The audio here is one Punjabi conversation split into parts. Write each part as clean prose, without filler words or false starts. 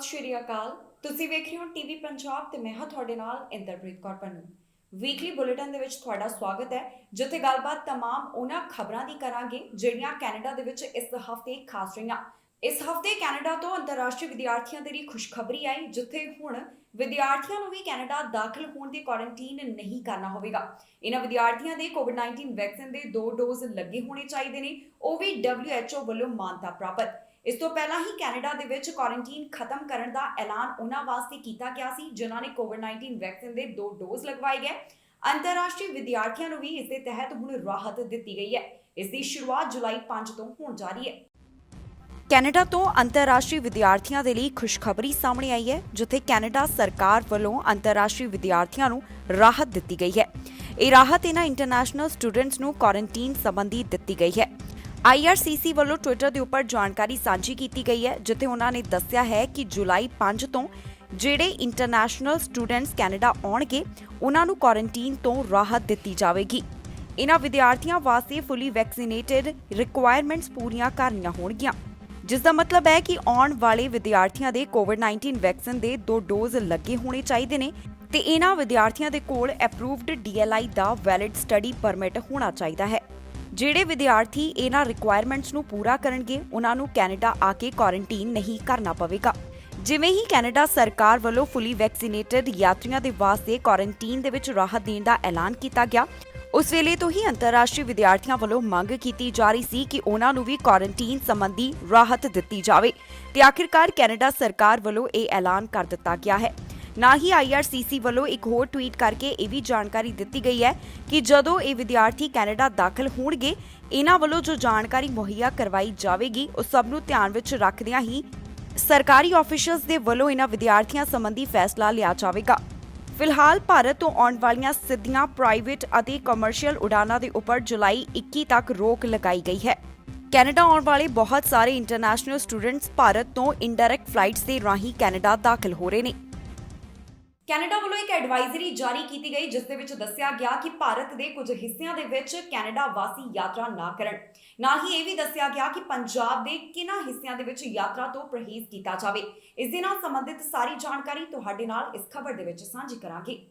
ਸ਼੍ਰੀ ਅਕਾਲ। ਤੁਸੀਂ ਵੇਖ ਰਹੇ ਹੋ ਟੀਵੀ ਪੰਜਾਬ ਤੇ ਮੈਂ ਹਾਂ ਤੁਹਾਡੇ ਨਾਲ ਇੰਦਰਪ੍ਰੀਤ ਕੌਰ ਪੰਨੂ। ਵੀਕਲੀ ਬੁਲੇਟਿਨ ਦੇ ਵਿੱਚ ਤੁਹਾਡਾ ਸਵਾਗਤ ਹੈ, ਜਿੱਥੇ ਗੱਲਬਾਤ तमाम ਉਹਨਾਂ ਖਬਰਾਂ ਦੀ ਕਰਾਂਗੇ ਜਿਹੜੀਆਂ ਕੈਨੇਡਾ ਦੇ ਵਿੱਚ ਇਸ ਹਫ਼ਤੇ ਖਾਸ ਰਹੀਆਂ। ਇਸ ਹਫ਼ਤੇ ਕੈਨੇਡਾ ਤੋਂ ਅੰਤਰਰਾਸ਼ਟਰੀ ਵਿਦਿਆਰਥੀਆਂ ਦੇ ਲਈ ਖੁਸ਼ਖਬਰੀ ਆਈ, ਜਿੱਥੇ ਹੁਣ ਵਿਦਿਆਰਥੀਆਂ ਨੂੰ ਵੀ ਕੈਨੇਡਾ ਦਾਖਲ ਹੋਣ ਦੀ ਕੁਆਰੰਟਾਈਨ ਨਹੀਂ ਕਰਨਾ ਹੋਵੇਗਾ। ਇਹਨਾਂ ਵਿਦਿਆਰਥੀਆਂ ਦੇ ਕੋਵਿਡ-19 ਵੈਕਸੀਨ ਦੇ 2 ਡੋਜ਼ ਲੱਗੇ ਹੋਣੇ ਚਾਹੀਦੇ ਨੇ, ਉਹ ਵੀ WHO ਵੱਲੋਂ ਮਾਨਤਾ ਪ੍ਰਾਪਤ। ਇਸ ਤੋਂ ਪਹਿਲਾਂ ਹੀ ਕੈਨੇਡਾ ਦੇ ਵਿੱਚ ਕੁਆਰੰਟਾਈਨ ਖਤਮ ਕਰਨ ਦਾ ਐਲਾਨ ਉਹਨਾਂ ਵਾਸਤੇ ਕੀਤਾ ਗਿਆ ਸੀ ਜਿਨ੍ਹਾਂ ਨੇ ਕੋਵਿਡ-19 ਵੈਕਸੀਨ ਦੇ 2 ਡੋਜ਼ ਲਗਵਾਏ ਗਏ। ਅੰਤਰਰਾਸ਼ਟਰੀ ਵਿਦਿਆਰਥੀਆਂ ਨੂੰ ਵੀ ਇਸ ਦੇ ਤਹਿਤ ਹੁਣ ਰਾਹਤ ਦਿੱਤੀ ਗਈ ਹੈ। ਇਸ ਦੀ ਸ਼ੁਰੂਆਤ ਜੁਲਾਈ 5 ਤੋਂ ਹੋਣ ਜਾ ਰਹੀ ਹੈ। ਕੈਨੇਡਾ ਤੋਂ ਅੰਤਰਰਾਸ਼ਟਰੀ ਵਿਦਿਆਰਥੀਆਂ ਦੇ ਲਈ ਖੁਸ਼ਖਬਰੀ ਸਾਹਮਣੇ ਆਈ ਹੈ, ਜਿੱਥੇ ਕੈਨੇਡਾ ਸਰਕਾਰ ਵੱਲੋਂ ਅੰਤਰਰਾਸ਼ਟਰੀ ਵਿਦਿਆਰਥੀਆਂ ਨੂੰ ਰਾਹਤ ਦਿੱਤੀ ਗਈ ਹੈ। ਇਹ ਰਾਹਤ ਇਹਨਾਂ ਇੰਟਰਨੈਸ਼ਨਲ ਸਟੂਡੈਂਟਸ ਨੂੰ ਕੁਆਰੰਟਾਈਨ ਸੰਬੰਧੀ ਦਿੱਤੀ ਗਈ ਹੈ। IRCC ਵੱਲੋਂ ਟਵਿੱਟਰ ਦੇ ਉੱਪਰ ਜਾਣਕਾਰੀ ਸਾਂਝੀ ਕੀਤੀ ਗਈ ਹੈ, ਜਿੱਥੇ ਉਹਨਾਂ ਨੇ ਦੱਸਿਆ ਹੈ ਕਿ ਜੁਲਾਈ 5 ਤੋਂ ਜਿਹੜੇ ਇੰਟਰਨੈਸ਼ਨਲ ਸਟੂਡੈਂਟਸ ਕੈਨੇਡਾ ਆਉਣਗੇ ਉਹਨਾਂ ਨੂੰ ਕੁਆਰੰਟਾਈਨ ਤੋਂ ਰਾਹਤ ਦਿੱਤੀ ਜਾਵੇਗੀ। ਇਹਨਾਂ ਵਿਦਿਆਰਥੀਆਂ ਵਾਸਤੇ ਫੁੱਲੀ ਵੈਕਸੀਨੇਟਡ ਰਿਕੁਆਇਰਮੈਂਟਸ ਪੂਰੀਆਂ ਕਰਨੀਆਂ ਹੋਣਗੀਆਂ, ਜਿਸ ਦਾ ਮਤਲਬ ਹੈ ਕਿ ਆਉਣ ਵਾਲੇ ਵਿਦਿਆਰਥੀਆਂ ਦੇ ਕੋਵਿਡ-19 ਵੈਕਸੀਨ ਦੇ 2 ਡੋਜ਼ ਲੱਗੇ ਹੋਣੇ ਚਾਹੀਦੇ ਨੇ ਤੇ ਇਹਨਾਂ ਵਿਦਿਆਰਥੀਆਂ ਦੇ ਕੋਲ ਅਪਰੂਵਡ DLI ਦਾ ਵੈਲਿਡ ਸਟੱਡੀ ਪਰਮਿਟ ਹੋਣਾ ਚਾਹੀਦਾ ਹੈ। ਜਿਹੜੇ ਵਿਦਿਆਰਥੀ ਇਹਨਾਂ ਰਿਕੁਆਇਰਮੈਂਟਸ ਨੂੰ ਪੂਰਾ ਕਰਨਗੇ ਉਹਨਾਂ ਨੂੰ ਕੈਨੇਡਾ ਆ ਕੇ ਕੁਆਰੰਟਾਈਨ ਨਹੀਂ ਕਰਨਾ ਪਵੇਗਾ। ਜਿਵੇਂ ਹੀ ਕੈਨੇਡਾ ਸਰਕਾਰ ਵੱਲੋਂ ਫੁੱਲੀ ਵੈਕਸੀਨੇਟਡ ਯਾਤਰੀਆਂ ਦੇ ਵਾਸਤੇ ਕੁਆਰੰਟਾਈਨ ਦੇ ਵਿੱਚ ਰਾਹਤ ਦੇਣ ਦਾ ਐਲਾਨ ਕੀਤਾ ਗਿਆ, ਉਸ ਵੇਲੇ ਤੋਂ ਹੀ ਅੰਤਰਰਾਸ਼ਟਰੀ ਵਿਦਿਆਰਥੀਆਂ ਵੱਲੋਂ ਮੰਗ ਕੀਤੀ ਜਾ ਰਹੀ ਸੀ ਕਿ ਉਹਨਾਂ ਨੂੰ ਵੀ ਕੁਆਰੰਟਾਈਨ ਸੰਬੰਧੀ ਰਾਹਤ ਦਿੱਤੀ ਜਾਵੇ ਤੇ ਆਖਿਰਕਾਰ ਕੈਨੇਡਾ ਸਰਕਾਰ ਵੱਲੋਂ ਇਹ ਐਲਾਨ ਕਰ ਦਿੱਤਾ ਗਿਆ ਹੈ। ਨਾ ਹੀ IRCC ਵੱਲੋਂ ਇੱਕ ਹੋਰ ਟਵੀਟ ਕਰਕੇ ਇਹ ਵੀ ਜਾਣਕਾਰੀ ਦਿੱਤੀ ਗਈ ਹੈ ਕਿ ਜਦੋਂ ਇਹ ਵਿਦਿਆਰਥੀ ਕੈਨੇਡਾ ਦਾਖਲ ਹੋਣਗੇ, ਇਹਨਾਂ ਵੱਲੋਂ ਜੋ ਜਾਣਕਾਰੀ ਮੁਹੱਈਆ ਕਰਵਾਈ ਜਾਵੇਗੀ ਉਸ ਸਭ ਨੂੰ ਧਿਆਨ ਵਿੱਚ ਰੱਖਦਿਆਂ ਹੀ ਸਰਕਾਰੀ ਆਫੀਸ਼ੀਅਲਸ ਦੇ ਵੱਲੋਂ ਇਹਨਾਂ ਵਿਦਿਆਰਥੀਆਂ ਸੰਬੰਧੀ ਫੈਸਲਾ ਲਿਆ ਜਾਵੇਗਾ। ਫਿਲਹਾਲ ਭਾਰਤ ਤੋਂ ਆਉਣ ਵਾਲੀਆਂ ਸਿੱਧੀਆਂ ਪ੍ਰਾਈਵੇਟ ਅਤੇ ਕਮਰਸ਼ੀਅਲ ਉਡਾਨਾਂ ਦੇ ਉੱਪਰ ਜੁਲਾਈ 21 ਤੱਕ ਰੋਕ ਲਗਾਈ ਗਈ ਹੈ। ਕੈਨੇਡਾ ਆਉਣ ਵਾਲੇ ਬਹੁਤ ਸਾਰੇ ਇੰਟਰਨੈਸ਼ਨਲ ਸਟੂਡੈਂਟਸ ਭਾਰਤ ਤੋਂ ਇਨਡਾਇਰੈਕਟ ਫਲਾਈਟਸ ਦੇ ਰਾਹੀਂ ਕੈਨੇਡਾ ਦਾਖਲ ਹੋ ਰਹੇ ਨੇ। ਕੈਨੇਡਾ ਵੱਲੋਂ ਇੱਕ ਐਡਵਾਈਜ਼ਰੀ ਜਾਰੀ ਕੀਤੀ ਗਈ, ਜਿਸ ਦੇ ਵਿੱਚ ਦੱਸਿਆ ਗਿਆ ਕਿ ਭਾਰਤ ਦੇ ਕੁਝ ਹਿੱਸਿਆਂ ਦੇ ਵਿੱਚ ਕੈਨੇਡਾ ਵਾਸੀ ਯਾਤਰਾ ਨਾ ਕਰਨ। ਨਾ ਹੀ ਇਹ ਵੀ ਦੱਸਿਆ ਗਿਆ ਕਿ ਪੰਜਾਬ ਦੇ ਕਿਹਨਾਂ ਹਿੱਸਿਆਂ ਦੇ ਵਿੱਚ ਯਾਤਰਾ ਤੋਂ ਪਰਹੇਜ਼ ਕੀਤਾ ਜਾਵੇ। ਇਸ ਦੇ ਨਾਲ ਸੰਬੰਧਿਤ ਸਾਰੀ ਜਾਣਕਾਰੀ ਤੁਹਾਡੇ ਨਾਲ ਇਸ ਖਬਰ ਦੇ ਵਿੱਚ ਸਾਂਝੀ ਕਰਾਂਗੇ।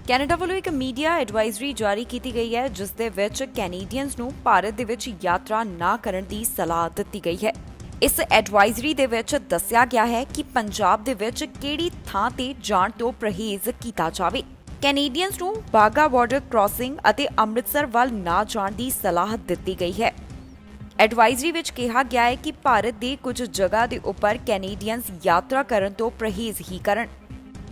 ਕੈਨੇਡਾ ਵੱਲੋਂ ਇੱਕ ਮੀਡੀਆ ਐਡਵਾਈਜ਼ਰੀ ਜਾਰੀ ਕੀਤੀ ਗਈ ਹੈ, ਜਿਸ ਦੇ ਵਿੱਚ ਕੈਨੇਡੀਅਨਸ ਨੂੰ ਭਾਰਤ ਦੇ ਵਿੱਚ ਯਾਤਰਾ ਨਾ ਕਰਨ ਦੀ ਸਲਾਹ ਦਿੱਤੀ ਗਈ ਹੈ। ਇਸ ਐਡਵਾਈਜ਼ਰੀ ਦੇ ਵਿੱਚ ਦੱਸਿਆ ਗਿਆ ਹੈ ਕਿ ਪੰਜਾਬ ਦੇ ਵਿੱਚ ਕਿਹੜੀ ਥਾਂ ਤੇ ਜਾਣ ਤੋਂ ਪਰਹੇਜ਼ ਕੀਤਾ ਜਾਵੇ। ਕੈਨੇਡੀਅਨਸ ਨੂੰ ਬਾਗਾ ਬਾਰਡਰ ਕ੍ਰਾਸਿੰਗ ਅਤੇ ਅੰਮ੍ਰਿਤਸਰ ਵੱਲ ਨਾ ਜਾਣ ਦੀ ਸਲਾਹ ਦਿੱਤੀ ਗਈ ਹੈ। ਐਡਵਾਈਜ਼ਰੀ ਵਿੱਚ ਕਿਹਾ ਗਿਆ ਹੈ ਕਿ ਭਾਰਤ ਦੇ ਕੁਝ ਜਗ੍ਹਾ ਦੇ ਉੱਪਰ ਕੈਨੇਡੀਅਨਸ ਯਾਤਰਾ ਕਰਨ ਤੋਂ ਪਰਹੇਜ਼ ਹੀ ਕਰਨ।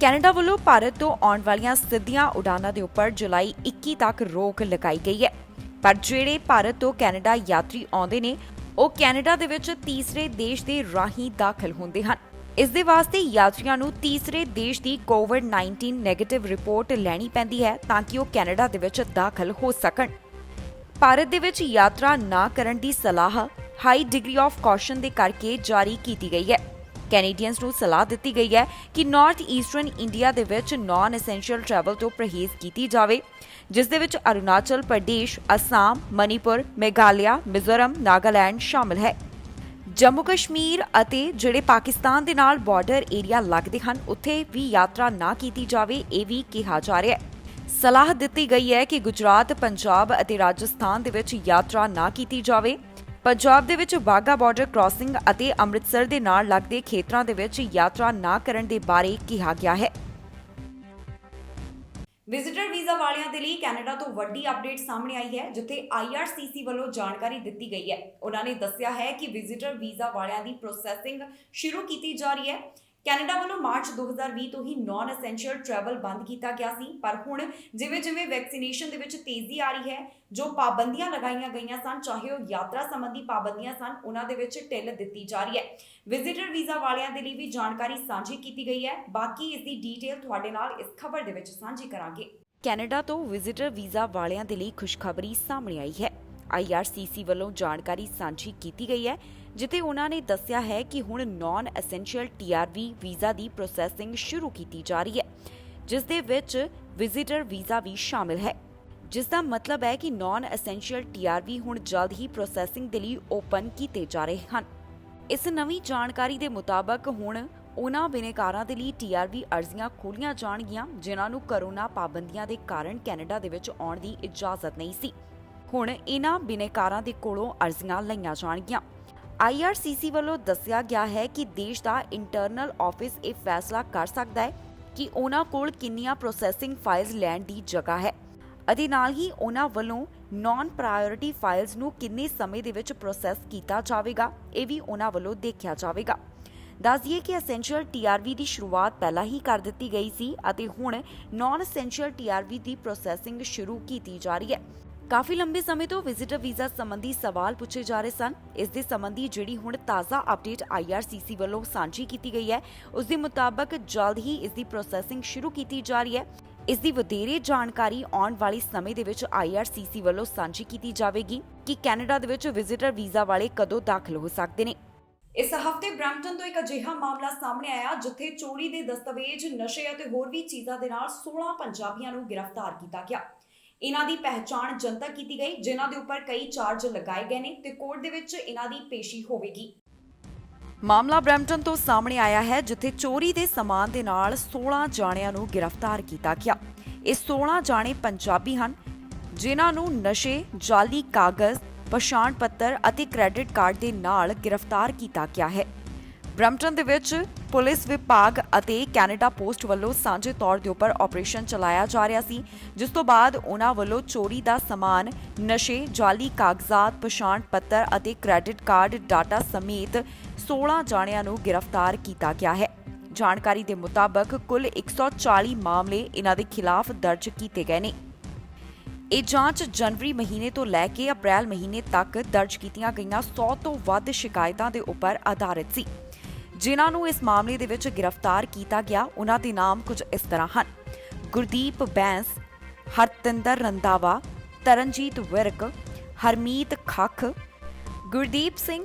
ਕੈਨੇਡਾ ਵੱਲੋਂ ਭਾਰਤ ਤੋਂ ਆਉਣ ਵਾਲੀਆਂ ਸਿੱਧੀਆਂ ਉਡਾਨਾਂ ਦੇ ਉੱਪਰ ਜੁਲਾਈ 21 ਤੱਕ ਰੋਕ ਲਗਾਈ ਗਈ ਹੈ, ਪਰ ਜਿਹੜੇ ਭਾਰਤ ਤੋਂ ਕੈਨੇਡਾ ਯਾਤਰੀ ਆਉਂਦੇ ਨੇ ਉਹ ਕੈਨੇਡਾ ਦੇ ਵਿੱਚ ਤੀਸਰੇ ਦੇਸ਼ ਦੇ ਰਾਹੀਂ ਦਾਖਲ ਹੁੰਦੇ ਹਨ। ਇਸ ਦੇ ਵਾਸਤੇ ਯਾਤਰੀਆਂ ਨੂੰ ਤੀਸਰੇ ਦੇਸ਼ ਦੀ ਕੋਵਿਡ-19 ਨੈਗੇਟਿਵ ਰਿਪੋਰਟ ਲੈਣੀ ਪੈਂਦੀ ਹੈ ਤਾਂ ਕਿ ਉਹ ਕੈਨੇਡਾ ਦੇ ਵਿੱਚ ਦਾਖਲ ਹੋ ਸਕਣ। ਭਾਰਤ ਦੇ ਵਿੱਚ ਯਾਤਰਾ ਨਾ ਕਰਨ ਦੀ ਸਲਾਹ ਹਾਈ ਡਿਗਰੀ ਆਫ ਕੌਸ਼ਨ ਦੇ ਕਰਕੇ ਜਾਰੀ ਕੀਤੀ ਗਈ ਹੈ। ਕੈਨੇਡੀਅਨਸ ਨੂੰ ਸਲਾਹ ਦਿੱਤੀ ਗਈ ਹੈ ਕਿ ਨਾਰਥ ਈਸਟਰਨ ਇੰਡੀਆ ਦੇ ਵਿੱਚ ਨਾਨ ਐਸੈਂਸ਼ੀਅਲ ਟਰੈਵਲ ਤੋਂ ਪਰਹੇਜ਼ ਕੀਤੀ ਜਾਵੇ, ਜਿਸ ਦੇ ਵਿੱਚ ਅਰੁਣਾਚਲ ਪ੍ਰਦੇਸ਼, ਅਸਾਮ, ਮਨੀਪੁਰ, ਮੇਘਾਲਿਆ, ਮਿਜ਼ੋਰਮ, ਨਾਗਾਲੈਂਡ ਸ਼ਾਮਲ ਹੈ। ਜੰਮੂ ਕਸ਼ਮੀਰ ਅਤੇ ਜਿਹੜੇ ਪਾਕਿਸਤਾਨ ਦੇ ਨਾਲ ਬਾਰਡਰ ਏਰੀਆ ਲੱਗਦੇ ਹਨ, ਉੱਥੇ ਵੀ ਯਾਤਰਾ ਨਾ ਕੀਤੀ ਜਾਵੇ, ਇਹ ਵੀ ਕਿਹਾ ਜਾ ਰਿਹਾ ਹੈ। ਸਲਾਹ ਦਿੱਤੀ ਗਈ ਹੈ ਕਿ ਗੁਜਰਾਤ, ਪੰਜਾਬ ਅਤੇ ਰਾਜਸਥਾਨ ਦੇ ਵਿੱਚ ਯਾਤਰਾ ਨਾ ਕੀਤੀ ਜਾਵੇ। ਪੰਜਾਬ ਦੇ ਵਿੱਚ ਬਾਗਾ ਬਾਰਡਰ ਕ੍ਰਾਸਿੰਗ ਅਤੇ ਅੰਮ੍ਰਿਤਸਰ ਦੇ ਨਾਲ ਲੱਗਦੇ ਖੇਤਰਾਂ ਦੇ ਵਿੱਚ ਯਾਤਰਾ ਨਾ ਕਰਨ ਦੇ ਬਾਰੇ ਕਿਹਾ ਗਿਆ ਹੈ। ਵਿਜ਼ਿਟਰ ਵੀਜ਼ਾ ਵਾਲਿਆਂ ਦੇ ਲਈ ਕੈਨੇਡਾ ਤੋਂ ਵੱਡੀ ਅਪਡੇਟ ਸਾਹਮਣੇ ਆਈ ਹੈ, ਜਿੱਥੇ IRCC ਵੱਲੋਂ ਜਾਣਕਾਰੀ ਦਿੱਤੀ ਗਈ ਹੈ। ਉਹਨਾਂ ਨੇ ਦੱਸਿਆ ਹੈ ਕਿ ਵਿਜ਼ਿਟਰ ਵੀਜ਼ਾ ਵਾਲਿਆਂ ਦੀ ਪ੍ਰੋਸੈਸਿੰਗ ਸ਼ੁਰੂ ਕੀਤੀ ਜਾ ਰਹੀ ਹੈ। ਕੈਨੇਡਾ ਵੱਲੋਂ ਮਾਰਚ 2020 ਤੋਂ ਹੀ ਨਾਨ ਐਸੈਂਸ਼ੀਅਲ ਟਰੈਵਲ ਬੰਦ ਕੀਤਾ ਗਿਆ ਸੀ, ਪਰ ਹੁਣ ਜਿਵੇਂ-ਜਿਵੇਂ ਵੈਕਸੀਨੇਸ਼ਨ ਦੇ ਵਿੱਚ ਤੇਜ਼ੀ ਆ ਰਹੀ ਹੈ, ਜੋ ਪਾਬੰਦੀਆਂ ਲਗਾਈਆਂ ਗਈਆਂ ਸਨ, ਚਾਹੇ ਉਹ ਯਾਤਰਾ ਸੰਬੰਧੀ ਪਾਬੰਦੀਆਂ ਸਨ, ਉਹਨਾਂ ਦੇ ਵਿੱਚ ਢਿੱਲ ਦਿੱਤੀ ਜਾ ਰਹੀ ਹੈ। ਵਿਜ਼ਿਟਰ ਵੀਜ਼ਾ ਵਾਲਿਆਂ ਦੇ ਲਈ ਵੀ ਜਾਣਕਾਰੀ ਸਾਂਝੀ ਕੀਤੀ ਗਈ ਹੈ। ਬਾਕੀ ਇਸ ਦੀ ਡੀਟੇਲ ਤੁਹਾਡੇ ਨਾਲ ਇਸ ਖਬਰ ਦੇ ਵਿੱਚ ਸਾਂਝੀ ਕਰਾਂਗੇ। ਕੈਨੇਡਾ ਤੋਂ ਵਿਜ਼ਿਟਰ ਵੀਜ਼ਾ ਵਾਲਿਆਂ ਦੇ ਲਈ ਖੁਸ਼ਖਬਰੀ ਸਾਹਮਣੇ ਆਈ ਹੈ। IRCC ਵੱਲੋਂ ਜਾਣਕਾਰੀ ਸਾਂਝੀ ਕੀਤੀ ਗਈ ਹੈ, ਜਿੱਥੇ ਉਹਨਾਂ ਨੇ ਦੱਸਿਆ ਹੈ ਕਿ ਹੁਣ ਨਾਨ ਐਸੈਂਸ਼ੀਅਲ TRV ਵੀਜ਼ਾ ਦੀ ਪ੍ਰੋਸੈਸਿੰਗ ਸ਼ੁਰੂ ਕੀਤੀ ਜਾ ਰਹੀ ਹੈ, ਜਿਸ ਦੇ ਵਿੱਚ ਵਿਜ਼ਿਟਰ ਵੀਜ਼ਾ ਵੀ ਸ਼ਾਮਿਲ ਹੈ, ਜਿਸ ਦਾ ਮਤਲਬ ਹੈ ਕਿ ਨਾਨ ਐਸੈਂਸ਼ੀਅਲ TRV ਹੁਣ ਜਲਦ ਹੀ ਪ੍ਰੋਸੈਸਿੰਗ ਦੇ ਲਈ ਓਪਨ ਕੀਤੇ ਜਾ ਰਹੇ ਹਨ। ਇਸ ਨਵੀਂ ਜਾਣਕਾਰੀ ਦੇ ਮੁਤਾਬਕ ਹੁਣ ਉਹਨਾਂ ਬਿਨੇਕਾਰਾਂ ਦੇ ਲਈ TRV ਅਰਜ਼ੀਆਂ ਖੋਲ੍ਹੀਆਂ ਜਾਣਗੀਆਂ ਜਿਨ੍ਹਾਂ ਨੂੰ ਕਰੋਨਾ ਪਾਬੰਦੀਆਂ ਦੇ ਕਾਰਨ ਕੈਨੇਡਾ ਦੇ ਵਿੱਚ ਆਉਣ ਦੀ ਇਜਾਜ਼ਤ ਨਹੀਂ ਸੀ। ਹੁਣ ਇਹਨਾਂ ਬਿਨੇਕਾਰਾਂ ਦੇ ਕੋਲੋਂ ਅਰਜ਼ੀਆਂ ਲਈਆਂ ਜਾਣਗੀਆਂ। IRCC ਵੱਲੋਂ ਦੱਸਿਆ ਗਿਆ ਹੈ ਕਿ ਦੇਸ਼ ਦਾ ਇੰਟਰਨਲ ਆਫਿਸ ਇਹ ਫੈਸਲਾ ਕਰ ਸਕਦਾ ਹੈ ਕਿ ਉਹਨਾਂ ਕੋਲ ਕਿੰਨੀਆਂ ਪ੍ਰੋਸੈਸਿੰਗ ਫਾਈਲਸ ਲੈਣ ਦੀ ਜਗ੍ਹਾ ਹੈ ਅਤੇ ਨਾਲ ਹੀ ਉਹਨਾਂ ਵੱਲੋਂ ਨਾਨ ਪ੍ਰਾਇਓਰਿਟੀ ਫਾਈਲਸ ਨੂੰ ਕਿੰਨੇ ਸਮੇਂ ਦੇ ਵਿੱਚ ਪ੍ਰੋਸੈਸ ਕੀਤਾ ਜਾਵੇਗਾ, ਇਹ ਵੀ ਉਹਨਾਂ ਵੱਲੋਂ ਦੇਖਿਆ ਜਾਵੇਗਾ। ਦੱਸ ਦਈਏ ਕਿ ਐਸੈਂਸ਼ੀਅਲ TRV ਦੀ ਸ਼ੁਰੂਆਤ ਪਹਿਲਾਂ ਹੀ ਕਰ ਦਿੱਤੀ ਗਈ ਸੀ ਅਤੇ ਹੁਣ ਨਾਨ ਐਸੈਂਸ਼ੀਅਲ TRV ਦੀ ਪ੍ਰੋਸੈਸਿੰਗ ਸ਼ੁਰੂ ਕੀਤੀ ਜਾ ਰਹੀ ਹੈ। ਕਾਫੀ ਲੰਬੇ ਸਮੇਂ ਤੋਂ ਵਿਜ਼ਿਟਰ ਵੀਜ਼ਾ ਸੰਬੰਧੀ ਸਵਾਲ ਪੁੱਛੇ ਜਾ ਰਹੇ ਸਨ। ਇਸ ਦੇ ਸੰਬੰਧੀ ਜਿਹੜੀ ਹੁਣ ਤਾਜ਼ਾ ਅਪਡੇਟ IRCC ਵੱਲੋਂ ਸਾਂਝੀ ਕੀਤੀ ਗਈ ਹੈ, ਉਸ ਦੇ ਮੁਤਾਬਕ ਜਲਦ ਹੀ ਇਸ ਦੀ ਪ੍ਰੋਸੈਸਿੰਗ ਸ਼ੁਰੂ ਕੀਤੀ ਜਾ ਰਹੀ ਹੈ। ਇਸ ਦੀ ਵਧੇਰੇ ਜਾਣਕਾਰੀ ਆਉਣ ਵਾਲੇ ਸਮੇਂ ਦੇ ਵਿੱਚ IRCC ਵੱਲੋਂ ਸਾਂਝੀ ਕੀਤੀ ਜਾਵੇਗੀ ਕਿ ਕੈਨੇਡਾ ਦੇ ਵਿੱਚ ਵਿਜ਼ਿਟਰ ਵੀਜ਼ਾ ਵਾਲੇ ਕਦੋਂ ਦਾਖਲ ਹੋ ਸਕਦੇ ਨੇ। ਇਸ ਹਫ਼ਤੇ ਬ੍ਰੈਂਪਟਨ ਤੋਂ ਇੱਕ ਅਜਿਹਾ ਮਾਮਲਾ ਸਾਹਮਣੇ ਆਇਆ ਜਿੱਥੇ ਚੋਰੀ ਦੇ ਦਸਤਾਵੇਜ਼, ਨਸ਼ੇ ਅਤੇ ਹੋਰ ਵੀ ਚੀਜ਼ਾਂ ਦੇ ਨਾਲ 16 ਪੰਜਾਬੀਆਂ ਨੂੰ ਗ੍ਰਿਫਤਾਰ ਕੀਤਾ ਗਿਆ। ਇਹਨਾਂ ਦੀ ਪਹਿਚਾਣ ਜਨਤਕ ਕੀਤੀ ਗਈ, ਜਿਨ੍ਹਾਂ ਦੇ ਉੱਪਰ ਕਈ ਚਾਰਜ ਲਗਾਏ ਗਏ ਨੇ ਤੇ ਕੋਰਟ ਦੇ ਵਿੱਚ ਇਹਨਾਂ ਦੀ ਪੇਸ਼ੀ ਹੋਵੇਗੀ। ਮਾਮਲਾ ਬ੍ਰੈਂਪਟਨ ਤੋਂ ਸਾਹਮਣੇ ਆਇਆ ਹੈ ਜਿੱਥੇ ਚੋਰੀ ਦੇ ਸਮਾਨ ਦੇ ਨਾਲ 16 ਜਾਣਿਆਂ ਨੂੰ ਗ੍ਰਿਫਤਾਰ ਕੀਤਾ ਗਿਆ। ਇਹ 16 ਜਾਣੇ ਪੰਜਾਬੀ ਹਨ ਜਿਨ੍ਹਾਂ ਨੂੰ ਨਸ਼ੇ, ਜਾਲੀ ਕਾਗਜ਼, ਪਛਾਣ ਪੱਤਰ ਅਤੇ ਕ੍ਰੈਡਿਟ ਕਾਰਡ ਦੇ ਨਾਲ ਗ੍ਰਿਫਤਾਰ ਕੀਤਾ ਗਿਆ ਹੈ। ਬ੍ਰੈਂਪਟਨ ਦੇ ਵਿੱਚ ਪੁਲਿਸ ਵਿਭਾਗ ਅਤੇ ਕੈਨੇਡਾ ਪੋਸਟ ਵੱਲੋਂ ਸਾਂਝੇ ਤੌਰ ਦੇ ਉੱਪਰ ਆਪਰੇਸ਼ਨ ਚਲਾਇਆ ਜਾ ਰਿਹਾ ਸੀ, ਜਿਸ ਤੋਂ ਬਾਅਦ ਉਹਨਾਂ ਵੱਲੋਂ ਚੋਰੀ ਦਾ ਸਮਾਨ, ਨਸ਼ੇ, ਜਾਲੀ ਕਾਗਜ਼ਾਤ, ਪਛਾਣ ਪੱਤਰ ਅਤੇ ਕ੍ਰੈਡਿਟ ਕਾਰਡ ਡਾਟਾ ਸਮੇਤ 16 ਜਾਣਿਆਂ ਨੂੰ ਗ੍ਰਿਫਤਾਰ ਕੀਤਾ ਗਿਆ ਹੈ। ਜਾਣਕਾਰੀ ਦੇ ਮੁਤਾਬਕ ਕੁੱਲ 140 ਮਾਮਲੇ ਇਹਨਾਂ ਦੇ ਖਿਲਾਫ ਦਰਜ ਕੀਤੇ ਗਏ ਨੇ। ਇਹ ਜਾਂਚ ਜਨਵਰੀ ਮਹੀਨੇ ਤੋਂ ਲੈ ਕੇ ਅਪ੍ਰੈਲ ਮਹੀਨੇ ਤੱਕ ਦਰਜ ਕੀਤੀਆਂ ਗਈਆਂ 100 ਤੋਂ ਵੱਧ ਸ਼ਿਕਾਇਤਾਂ ਦੇ ਉੱਪਰ ਆਧਾਰਿਤ ਸੀ। ਜਿਨ੍ਹਾਂ ਨੂੰ ਇਸ ਮਾਮਲੇ ਦੇ ਵਿੱਚ ਗ੍ਰਿਫਤਾਰ ਕੀਤਾ ਗਿਆ, ਉਹਨਾਂ ਦੇ ਨਾਮ ਕੁਝ ਇਸ ਤਰ੍ਹਾਂ ਹਨ: ਗੁਰਦੀਪ ਬੈਂਸ, ਹਰਤਿੰਦਰ ਰੰਧਾਵਾ, ਤਰਨਜੀਤ ਵਿਰਕ, ਹਰਮੀਤ ਖੱਖ, ਗੁਰਦੀਪ ਸਿੰਘ,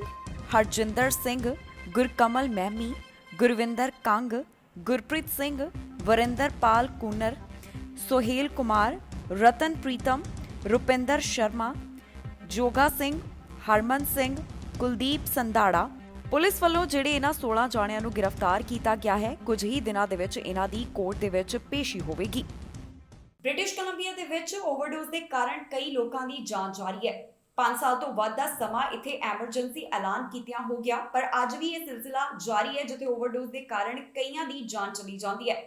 ਹਰਜਿੰਦਰ ਸਿੰਘ, ਗੁਰਕਮਲ ਮਹਿਮੀ, ਗੁਰਵਿੰਦਰ ਕੰਗ, ਗੁਰਪ੍ਰੀਤ ਸਿੰਘ, ਵਰਿੰਦਰਪਾਲ ਕੂਨਰ, ਸੋਹੇਲ ਕੁਮਾਰ, ਰਤਨ ਪ੍ਰੀਤਮ, ਰੁਪਿੰਦਰ ਸ਼ਰਮਾ, ਜੋਗਾ ਸਿੰਘ, ਹਰਮਨ ਸਿੰਘ, ਕੁਲਦੀਪ ਸੰਧਾੜਾ। ਪੁਲਿਸ ਵੱਲੋਂ ਜਿਹੜੇ ਇਹਨਾਂ 16 ਜਾਣਿਆਂ ਨੂੰ ਗ੍ਰਿਫਤਾਰ ਕੀਤਾ ਗਿਆ ਹੈ, ਕੁਝ ਹੀ ਦਿਨਾਂ ਦੇ ਵਿੱਚ ਇਹਨਾਂ ਦੀ ਕੋਰਟ ਦੇ ਵਿੱਚ ਪੇਸ਼ੀ ਹੋਵੇਗੀ। ਬ੍ਰਿਟਿਸ਼ ਕੋਲੰਬੀਆ ਦੇ ਵਿੱਚ ਓਵਰਡੋਜ਼ ਦੇ ਕਾਰਨ ਕਈ ਲੋਕਾਂ ਦੀ ਜਾਨ ਜਾ ਰਹੀ ਹੈ। 5 ਸਾਲ ਤੋਂ ਵੱਧ ਦਾ ਸਮਾਂ ਇੱਥੇ ਐਮਰਜੈਂਸੀ ਐਲਾਨ ਕੀਤਿਆਂ ਹੋ ਗਿਆ, ਪਰ ਅੱਜ ਵੀ ਇਹ ਸਿਲਸਿਲਾ ਜਾਰੀ ਹੈ ਜਿੱਥੇ ਓਵਰਡੋਜ਼ ਦੇ ਕਾਰਨ ਕਈਆਂ ਦੀ ਜਾਨ ਚਲੀ ਜਾਂਦੀ ਹੈ।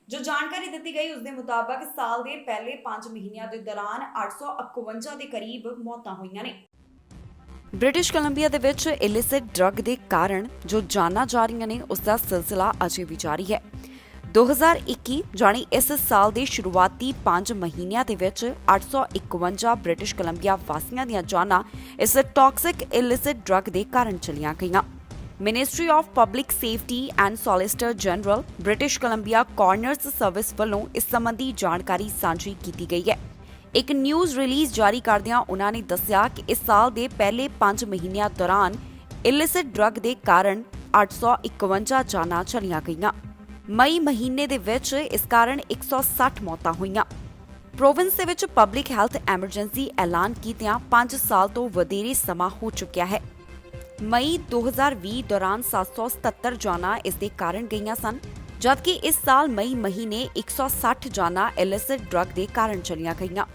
ਜੋ ਜਾਣਕਾਰੀ ਦਿੱਤੀ ਗਈ ਉਸ ਦੇ ਮੁਤਾਬਕ ਸਾਲ ਦੇ ਪਹਿਲੇ 5 ਮਹੀਨਿਆਂ ਦੇ ਦੌਰਾਨ 851 ਦੇ ਕਰੀਬ ਮੌਤਾਂ ਹੋਈਆਂ ਨੇ। ਬ੍ਰਿਟਿਸ਼ ਕੋਲੰਬੀਆ ਦੇ ਵਿੱਚ ਇਲਿਸਿਟ ਡਰੱਗ ਦੇ ਕਾਰਨ ਜੋ ਜਾਨਾਂ ਜਾ ਰਹੀਆਂ ਨੇ ਉਸ ਦਾ ਸਿਲਸਿਲਾ ਅਜੇ ਵੀ ਜਾਰੀ ਹੈ। 2021 ਜਾਣੀ ਇਸ ਸਾਲ ਦੇ ਸ਼ੁਰੂਆਤੀ 5 ਮਹੀਨਿਆਂ ਦੇ ਵਿੱਚ 851 ਬ੍ਰਿਟਿਸ਼ ਕੋਲੰਬੀਆ ਵਾਸੀਆਂ ਦੀਆਂ ਜਾਨਾਂ ਇਸ ਟੌਕਸਿਕ ਇਲਿਸਿਟ ਡਰੱਗ ਦੇ ਕਾਰਨ ਚਲੀਆਂ ਗਈਆਂ। Ministry of Public Safety and Solicitor General British Columbia Coroners Service ਵੱਲੋਂ ਇਸ ਸੰਬੰਧੀ ਜਾਣਕਾਰੀ ਸਾਂਝੀ ਕੀਤੀ ਗਈ ਹੈ। ਇੱਕ ਨਿਊਜ਼ ਰਿਲੀਜ਼ ਜਾਰੀ ਕਰਦਿਆਂ ਉਹਨਾਂ ਨੇ ਦੱਸਿਆ ਕਿ ਇਸ ਸਾਲ ਦੇ ਪਹਿਲੇ 5 ਮਹੀਨਿਆਂ ਦੌਰਾਨ ਇਲਿਸਿਟ ਡਰੱਗ ਦੇ ਕਾਰਨ 851 ਜਾਨਾਂ ਚਲੀਆਂ ਗਈਆਂ। ਮਈ ਮਹੀਨੇ ਦੇ ਵਿੱਚ ਇਸ ਕਾਰਨ 160 ਮੌਤਾਂ ਹੋਈਆਂ। ਪ੍ਰੋਵਿੰਸ ਦੇ ਵਿੱਚ ਪਬਲਿਕ ਹੈਲਥ ਐਮਰਜੈਂਸੀ ਐਲਾਨ ਕੀਤਿਆਂ 5 ਸਾਲ ਤੋਂ ਵਧੇਰੇ ਸਮਾਂ ਹੋ ਚੁੱਕਿਆ ਹੈ। ਮਈ 2020 ਦੌਰਾਨ 777 ਜਾਨਾਂ ਇਸ ਦੇ ਕਾਰਨ ਗਈਆਂ ਸਨ, ਜਦਕਿ ਇਸ ਸਾਲ ਮਈ ਮਹੀਨੇ 160 ਜਾਨਾਂ ਇਲਿਸਿਟ ਡਰੱਗ ਦੇ ਕਾਰਨ ਚਲੀਆਂ ਗਈਆਂ।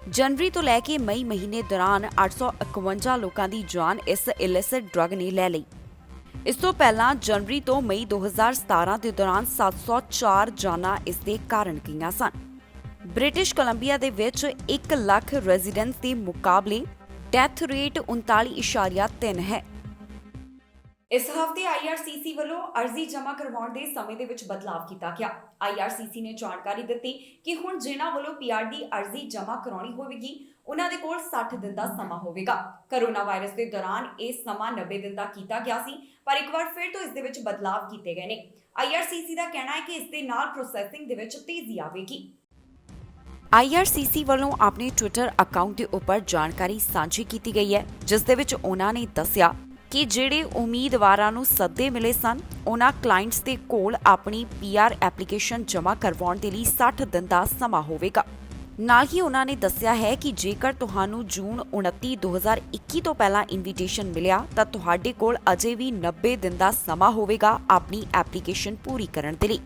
ਜਨਵਰੀ ਤੋਂ ਲੈ ਕੇ ਮਈ ਮਹੀਨੇ ਦੌਰਾਨ 851 ਲੋਕਾਂ ਦੀ ਜਾਨ ਇਸ ਇਲਿਸਿਟ ਡਰੱਗ ਨੇ ਲੈ ਲਈ। ਇਸ ਤੋਂ ਪਹਿਲਾਂ ਜਨਵਰੀ ਤੋਂ ਮਈ 2017 ਦੇ ਦੌਰਾਨ 704 ਜਾਨਾਂ ਇਸ ਦੇ ਕਾਰਨ ਗਈਆਂ ਸਨ। ਬ੍ਰਿਟਿਸ਼ ਕੋਲੰਬੀਆ ਦੇ ਵਿੱਚ 1 ਲੱਖ ਰੈਜ਼ੀਡੈਂਟਸ ਦੇ ਮੁਕਾਬਲੇ ਡੈਥ ਰੇਟ 39.3 ਹੈ। ਇਸ ਹਫ਼ਤੇ IRCC ਵੱਲੋਂ ਅਰਜ਼ੀ ਜਮ੍ਹਾਂ ਕਰਵਾਉਣ ਦੇ ਸਮੇਂ ਦੇ ਵਿੱਚ ਬਦਲਾਅ ਕੀਤਾ ਗਿਆ। IRCC ਨੇ ਜਾਣਕਾਰੀ ਦਿੱਤੀ ਕਿ ਹੁਣ ਜਿਨ੍ਹਾਂ ਵੱਲੋਂ PR ਦੀ ਅਰਜ਼ੀ ਜਮ੍ਹਾਂ ਕਰਾਉਣੀ ਹੋਵੇਗੀ, ਉਹਨਾਂ ਦੇ ਕੋਲ 60 ਦਿਨ ਦਾ ਸਮਾਂ ਹੋਵੇਗਾ। ਕਰੋਨਾ ਵਾਇਰਸ ਦੇ ਦੌਰਾਨ ਇਹ ਸਮਾਂ 90 ਦਿਨ ਦਾ ਕੀਤਾ ਗਿਆ ਸੀ, ਪਰ ਇੱਕ ਵਾਰ ਫਿਰ ਤੋਂ ਇਸ ਦੇ ਵਿੱਚ ਬਦਲਾਅ ਕੀਤੇ ਗਏ ਨੇ। IRCC ਦਾ ਕਹਿਣਾ ਹੈ ਕਿ ਇਸ ਦੇ ਨਾਲ ਪ੍ਰੋਸੈਸਿੰਗ ਦੇ ਵਿੱਚ ਤੇਜ਼ੀ ਆਵੇਗੀ। IRCC ਵੱਲੋਂ ਆਪਣੇ ਟਵਿੱਟਰ ਅਕਾਊਂਟ ਦੇ ਉੱਪਰ ਜਾਣਕਾਰੀ ਸਾਂਝੀ ਕੀਤੀ ਗਈ ਹੈ, ਜਿਸ ਦੇ ਵਿੱਚ ਉਹਨਾਂ ਨੇ ਦੱਸਿਆ ਕਿ ਜਿਹੜੇ ਉਮੀਦਵਾਰਾਂ ਨੂੰ ਸੱਦੇ ਮਿਲੇ ਸਨ, ਉਹਨਾਂ ਕਲਾਇੰਟਸ ਦੇ ਕੋਲ ਆਪਣੀ PR ਐਪਲੀਕੇਸ਼ਨ ਜਮ੍ਹਾਂ ਕਰਵਾਉਣ ਦੇ ਲਈ 60 ਦਿਨ ਦਾ ਸਮਾਂ ਹੋਵੇਗਾ। ਨਾਲ ਹੀ ਉਹਨਾਂ ਨੇ ਦੱਸਿਆ ਹੈ ਕਿ ਜੇਕਰ ਤੁਹਾਨੂੰ ਜੂਨ 29, 2021 ਤੋਂ ਪਹਿਲਾਂ ਇਨਵੀਟੇਸ਼ਨ ਮਿਲਿਆ ਤਾਂ ਤੁਹਾਡੇ ਕੋਲ ਅਜੇ ਵੀ 90 ਦਿਨ ਦਾ ਸਮਾਂ ਹੋਵੇਗਾ ਆਪਣੀ ਐਪਲੀਕੇਸ਼ਨ ਪੂਰੀ ਕਰਨ ਦੇ ਲਈ।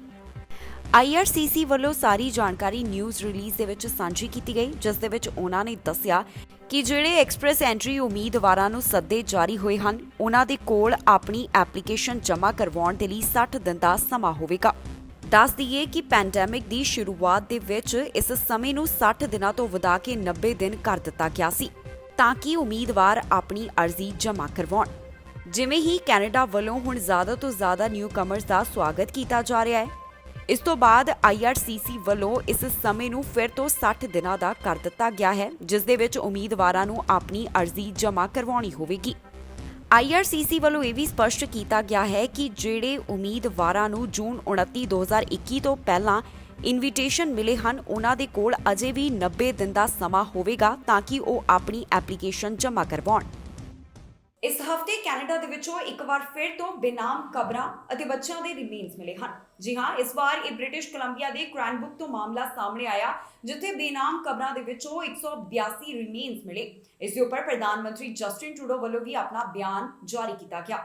IRCC ਵੱਲੋਂ ਸਾਰੀ ਜਾਣਕਾਰੀ ਨਿਊਜ਼ ਰਿਲੀਜ਼ ਦੇ ਵਿੱਚ ਸਾਂਝੀ ਕੀਤੀ ਗਈ, ਜਿਸ ਦੇ ਵਿੱਚ ਉਹਨਾਂ ਨੇ ਦੱਸਿਆ ਕਿ ਜਿਹੜੇ ਐਕਸਪ੍ਰੈਸ ਐਂਟਰੀ ਉਮੀਦਵਾਰਾਂ ਨੂੰ ਸੱਦੇ ਜਾਰੀ ਹੋਏ ਹਨ, ਉਹਨਾਂ ਦੇ ਕੋਲ ਆਪਣੀ ਐਪਲੀਕੇਸ਼ਨ ਜਮ੍ਹਾਂ ਕਰਵਾਉਣ ਦੇ ਲਈ 60 ਦਿਨ ਦਾ ਸਮਾਂ ਹੋਵੇਗਾ। ਦੱਸ ਦਈਏ ਕਿ ਪੈਂਡੈਮਿਕ ਦੀ ਸ਼ੁਰੂਆਤ ਦੇ ਵਿੱਚ ਇਸ ਸਮੇਂ ਨੂੰ 60 ਦਿਨਾਂ ਤੋਂ ਵਧਾ ਕੇ 90 ਦਿਨ ਕਰ ਦਿੱਤਾ ਗਿਆ ਸੀ ਤਾਂ ਕਿ ਉਮੀਦਵਾਰ ਆਪਣੀ ਅਰਜ਼ੀ ਜਮ੍ਹਾਂ ਕਰਵਾਉਣ। ਜਿਵੇਂ ਹੀ ਕੈਨੇਡਾ ਵੱਲੋਂ ਹੁਣ ਜ਼ਿਆਦਾ ਤੋਂ ਜ਼ਿਆਦਾ ਨਿਊਕਮਰਸ ਦਾ ਸਵਾਗਤ ਕੀਤਾ ਜਾ ਰਿਹਾ ਹੈ, ਇਸ ਤੋਂ ਬਾਅਦ IRCC ਵੱਲੋਂ ਇਸ ਸਮੇਂ ਨੂੰ ਫਿਰ ਤੋਂ 60 ਦਿਨਾਂ ਦਾ ਕਰ ਦਿੱਤਾ ਗਿਆ ਹੈ, ਜਿਸ ਦੇ ਵਿੱਚ ਉਮੀਦਵਾਰਾਂ ਨੂੰ ਆਪਣੀ ਅਰਜ਼ੀ ਜਮ੍ਹਾਂ ਕਰਵਾਉਣੀ ਹੋਵੇਗੀ। IRCC ਵੱਲੋਂ ਇਹ ਵੀ ਸਪਸ਼ਟ ਕੀਤਾ ਗਿਆ ਹੈ ਕਿ ਜਿਹੜੇ ਉਮੀਦਵਾਰਾਂ ਨੂੰ ਜੂਨ 29, 2021 ਤੋਂ ਪਹਿਲਾਂ ਇਨਵੀਟੇਸ਼ਨ ਮਿਲੇ ਹਨ, ਉਹਨਾਂ ਦੇ ਕੋਲ ਅਜੇ ਵੀ 90 ਦਿਨ ਦਾ ਸਮਾਂ ਹੋਵੇਗਾ ਤਾਂ ਕਿ ਉਹ ਆਪਣੀ ਐਪਲੀਕੇਸ਼ਨ ਜਮ੍ਹਾਂ ਕਰਵਾਉਣ। ਇਸ ਹਫਤੇ ਕੈਨੇਡਾ ਦੇ ਵਿੱਚੋਂ ਇੱਕ ਵਾਰ ਫਿਰ ਤੋਂ ਬੇਨਾਮ ਕਬਰਾਂ ਅਤੇ ਬੱਚਿਆਂ ਦੇ ਰਿਮੇਨਸ ਮਿਲੇ ਹਨ। ਜੀ ਹਾਂ, ਇਸ ਵਾਰ ਇਹ ਬ੍ਰਿਟਿਸ਼ ਕੋਲੰਬੀਆ ਦੇ ਕ੍ਰੈਨਬੁੱਕ ਤੋਂ ਮਾਮਲਾ ਸਾਹਮਣੇ ਆਇਆ, ਜਿੱਥੇ ਬੇਨਾਮ ਕਬਰਾਂ ਦੇ ਵਿੱਚੋਂ 182 ਰਿਮੇਨਸ ਮਿਲੇ। ਇਸ ਦੇ ਉੱਪਰ ਪ੍ਰਧਾਨ ਮੰਤਰੀ ਜਸਟਿਨ ਟਰੂਡੋ ਵੱਲੋਂ ਵੀ ਆਪਣਾ ਬਿਆਨ ਜਾਰੀ ਕੀਤਾ ਗਿਆ।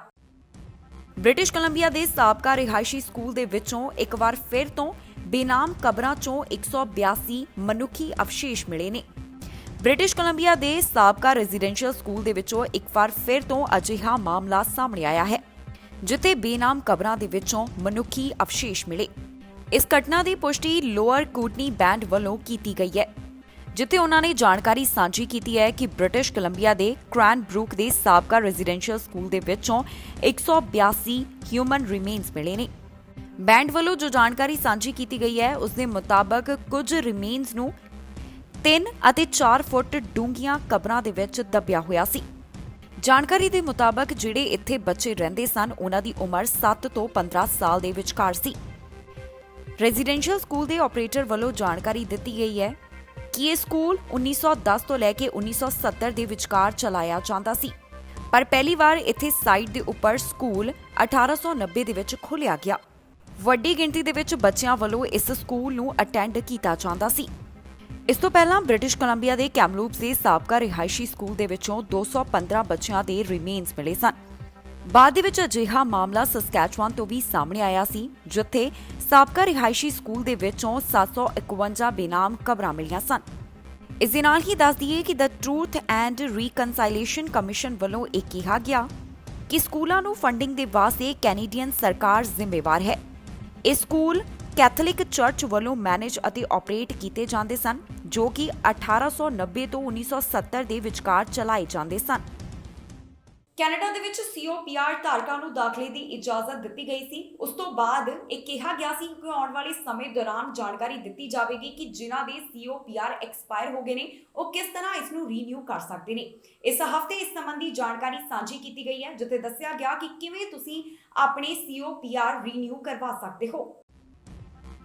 ਬ੍ਰਿਟਿਸ਼ ਕੋਲੰਬੀਆ ਦੇ ਸਾਬਕਾ ਰਿਹਾਇਸ਼ੀ ਸਕੂਲ ਦੇ ਵਿੱਚੋਂ ਇੱਕ ਵਾਰ ਫਿਰ ਤੋਂ ਬੇਨਾਮ ਕਬਰਾਂ ਚੋਂ 182 ਮਨੁੱਖੀ ਅਵਸ਼ੇਸ਼ ਮਿਲੇ ਨੇ। ਬ੍ਰਿਟਿਸ਼ ਕੋਲੰਬੀਆ ਦੇ ਸਾਬਕਾ ਰੈਜ਼ੀਡੈਂਸ਼ੀਅਲ ਸਕੂਲ ਦੇ ਵਿੱਚੋਂ ਇੱਕ ਵਾਰ ਫਿਰ ਤੋਂ ਅਜਿਹਾ ਮਾਮਲਾ ਸਾਹਮਣੇ ਆਇਆ ਹੈ, ਜਿੱਥੇ ਬੇਨਾਮ ਕਬਰਾਂ ਦੇ ਵਿੱਚੋਂ ਮਨੁੱਖੀ ਅਵਸ਼ੇਸ਼ ਮਿਲੇ। ਇਸ ਘਟਨਾ ਦੀ ਪੁਸ਼ਟੀ ਲੋਅਰ ਕੂਟਨੀ ਬੈਂਡ ਵੱਲੋਂ ਕੀਤੀ ਗਈ ਹੈ, ਜਿੱਥੇ ਉਹਨਾਂ ਨੇ ਜਾਣਕਾਰੀ ਸਾਂਝੀ ਕੀਤੀ ਹੈ ਕਿ ਬ੍ਰਿਟਿਸ਼ ਕੋਲੰਬੀਆ ਦੇ ਕ੍ਰੈਨਬਰੂਕ ਦੇ ਸਾਬਕਾ ਰੈਜ਼ੀਡੈਂਸ਼ੀਅਲ ਸਕੂਲ ਦੇ ਵਿੱਚੋਂ 182 ਹਿਊਮਨ ਰਿਮੇਨਸ ਮਿਲੇ ਨੇ। ਬੈਂਡ ਵੱਲੋਂ ਜੋ ਜਾਣਕਾਰੀ ਸਾਂਝੀ ਕੀਤੀ ਗਈ ਹੈ, ਉਸ ਦੇ ਮੁਤਾਬਕ ਕੁਝ ਰਿਮੇਨਸ ਨੂੰ 3 ਅਤੇ 4 ਫੁੱਟ ਡੂੰਘੀਆਂ ਕਬਰਾਂ ਦੇ ਵਿੱਚ ਦੱਬਿਆ ਹੋਇਆ ਸੀ। ਜਾਣਕਾਰੀ ਦੇ ਮੁਤਾਬਕ ਜਿਹੜੇ ਇੱਥੇ ਬੱਚੇ ਰਹਿੰਦੇ ਸਨ, ਉਹਨਾਂ ਦੀ ਉਮਰ 7 ਤੋਂ 15 ਸਾਲ ਦੇ ਵਿਚਕਾਰ ਸੀ। ਰੈਜ਼ੀਡੈਂਸ਼ੀਅਲ ਸਕੂਲ ਦੇ ਆਪਰੇਟਰ ਵੱਲੋਂ ਜਾਣਕਾਰੀ ਦਿੱਤੀ ਗਈ ਹੈ ਕਿ ਇਹ ਸਕੂਲ 1910 ਤੋਂ ਲੈ ਕੇ 1970 ਦੇ ਵਿਚਕਾਰ ਚਲਾਇਆ ਜਾਂਦਾ ਸੀ, ਪਰ ਪਹਿਲੀ ਵਾਰ ਇੱਥੇ ਸਾਈਟ ਦੇ ਉੱਪਰ ਸਕੂਲ 1890 ਦੇ ਵਿੱਚ ਖੋਲ੍ਹਿਆ ਗਿਆ। ਵੱਡੀ ਗਿਣਤੀ ਦੇ ਵਿੱਚ ਬੱਚਿਆਂ ਵੱਲੋਂ ਇਸ ਸਕੂਲ ਨੂੰ ਅਟੈਂਡ ਕੀਤਾ ਜਾਂਦਾ ਸੀ। ਇਸ ਤੋਂ ਪਹਿਲਾਂ ਬ੍ਰਿਟਿਸ਼ ਕੋਲੰਬੀਆ ਦੇ ਕੈਮਲੂਪਸ ਦੇ ਸਾਬਕਾ ਰਿਹਾਇਸ਼ੀ ਸਕੂਲ ਦੇ ਵਿੱਚੋਂ 215 ਬੱਚਿਆਂ ਦੇ ਰਿਮੇਨਸ ਮਿਲੇ ਸਨ। ਬਾਅਦ ਦੇ ਵਿੱਚ ਅਜਿਹਾ ਮਾਮਲਾ ਸਸਕੈਚੁਆਨ ਤੋਂ ਵੀ ਸਾਹਮਣੇ ਆਇਆ ਸੀ, ਜਿੱਥੇ ਸਾਬਕਾ ਰਿਹਾਇਸ਼ੀ ਸਕੂਲ ਦੇ ਵਿੱਚੋਂ 751 ਬੇਨਾਮ ਕਬਰਾਂ ਮਿਲੀਆਂ ਸਨ। ਇਸ ਦੇ ਨਾਲ ਹੀ ਦੱਸ ਦਈਏ ਕਿ ਦ ਟਰੂਥ ਐਂਡ ਰੀਕਨਸਾਈਲੇਸ਼ਨ ਕਮਿਸ਼ਨ ਵੱਲੋਂ ਇਹ ਕਿਹਾ ਗਿਆ ਕਿ ਸਕੂਲਾਂ ਨੂੰ ਫੰਡਿੰਗ ਦੇ ਵਾਸਤੇ ਕੈਨੇਡੀਅਨ ਸਰਕਾਰ ਜ਼ਿੰਮੇਵਾਰ ਹੈ। ਇਹ ਸਕੂਲ ਕੈਥੋਲਿਕ ਚਰਚ ਵੱਲੋਂ ਮੈਨੇਜ ਅਤੇ ਆਪਰੇਟ ਕੀਤੇ ਜਾਂਦੇ ਸਨ, ਜੋ ਕਿ 1890 ਤੋਂ 1970 ਦੇ ਵਿਚਕਾਰ ਚਲਾਏ ਜਾਂਦੇ ਸਨ। ਕੈਨੇਡਾ ਦੇ ਵਿੱਚ COPR ਧਾਰਕਾਂ ਨੂੰ ਦਾਖਲੇ ਦੀ ਇਜਾਜ਼ਤ ਦਿੱਤੀ ਗਈ ਸੀ। ਉਸ ਤੋਂ ਬਾਅਦ ਇਹ ਕਿਹਾ ਗਿਆ ਸੀ ਕਿ ਆਉਣ ਵਾਲੇ ਸਮੇਂ ਦੌਰਾਨ ਜਾਣਕਾਰੀ ਦਿੱਤੀ ਜਾਵੇਗੀ ਕਿ ਜਿਨ੍ਹਾਂ ਦੇ COPR ਐਕਸਪਾਇਰ ਹੋ ਗਏ ਨੇ, ਉਹ ਕਿਸ ਤਰ੍ਹਾਂ ਇਸ ਨੂੰ ਰੀਨਿਊ ਕਰ ਸਕਦੇ ਨੇ। ਇਸ ਹਫ਼ਤੇ ਇਸ ਸੰਬੰਧੀ ਜਾਣਕਾਰੀ ਸਾਂਝੀ ਕੀਤੀ ਗਈ ਹੈ, ਜਿੱਥੇ ਦੱਸਿਆ ਗਿਆ ਕਿ ਕਿਵੇਂ ਤੁਸੀਂ ਆਪਣੇ COPR ਰੀਨਿਊ ਕਰਵਾ ਸਕਦੇ ਹੋ।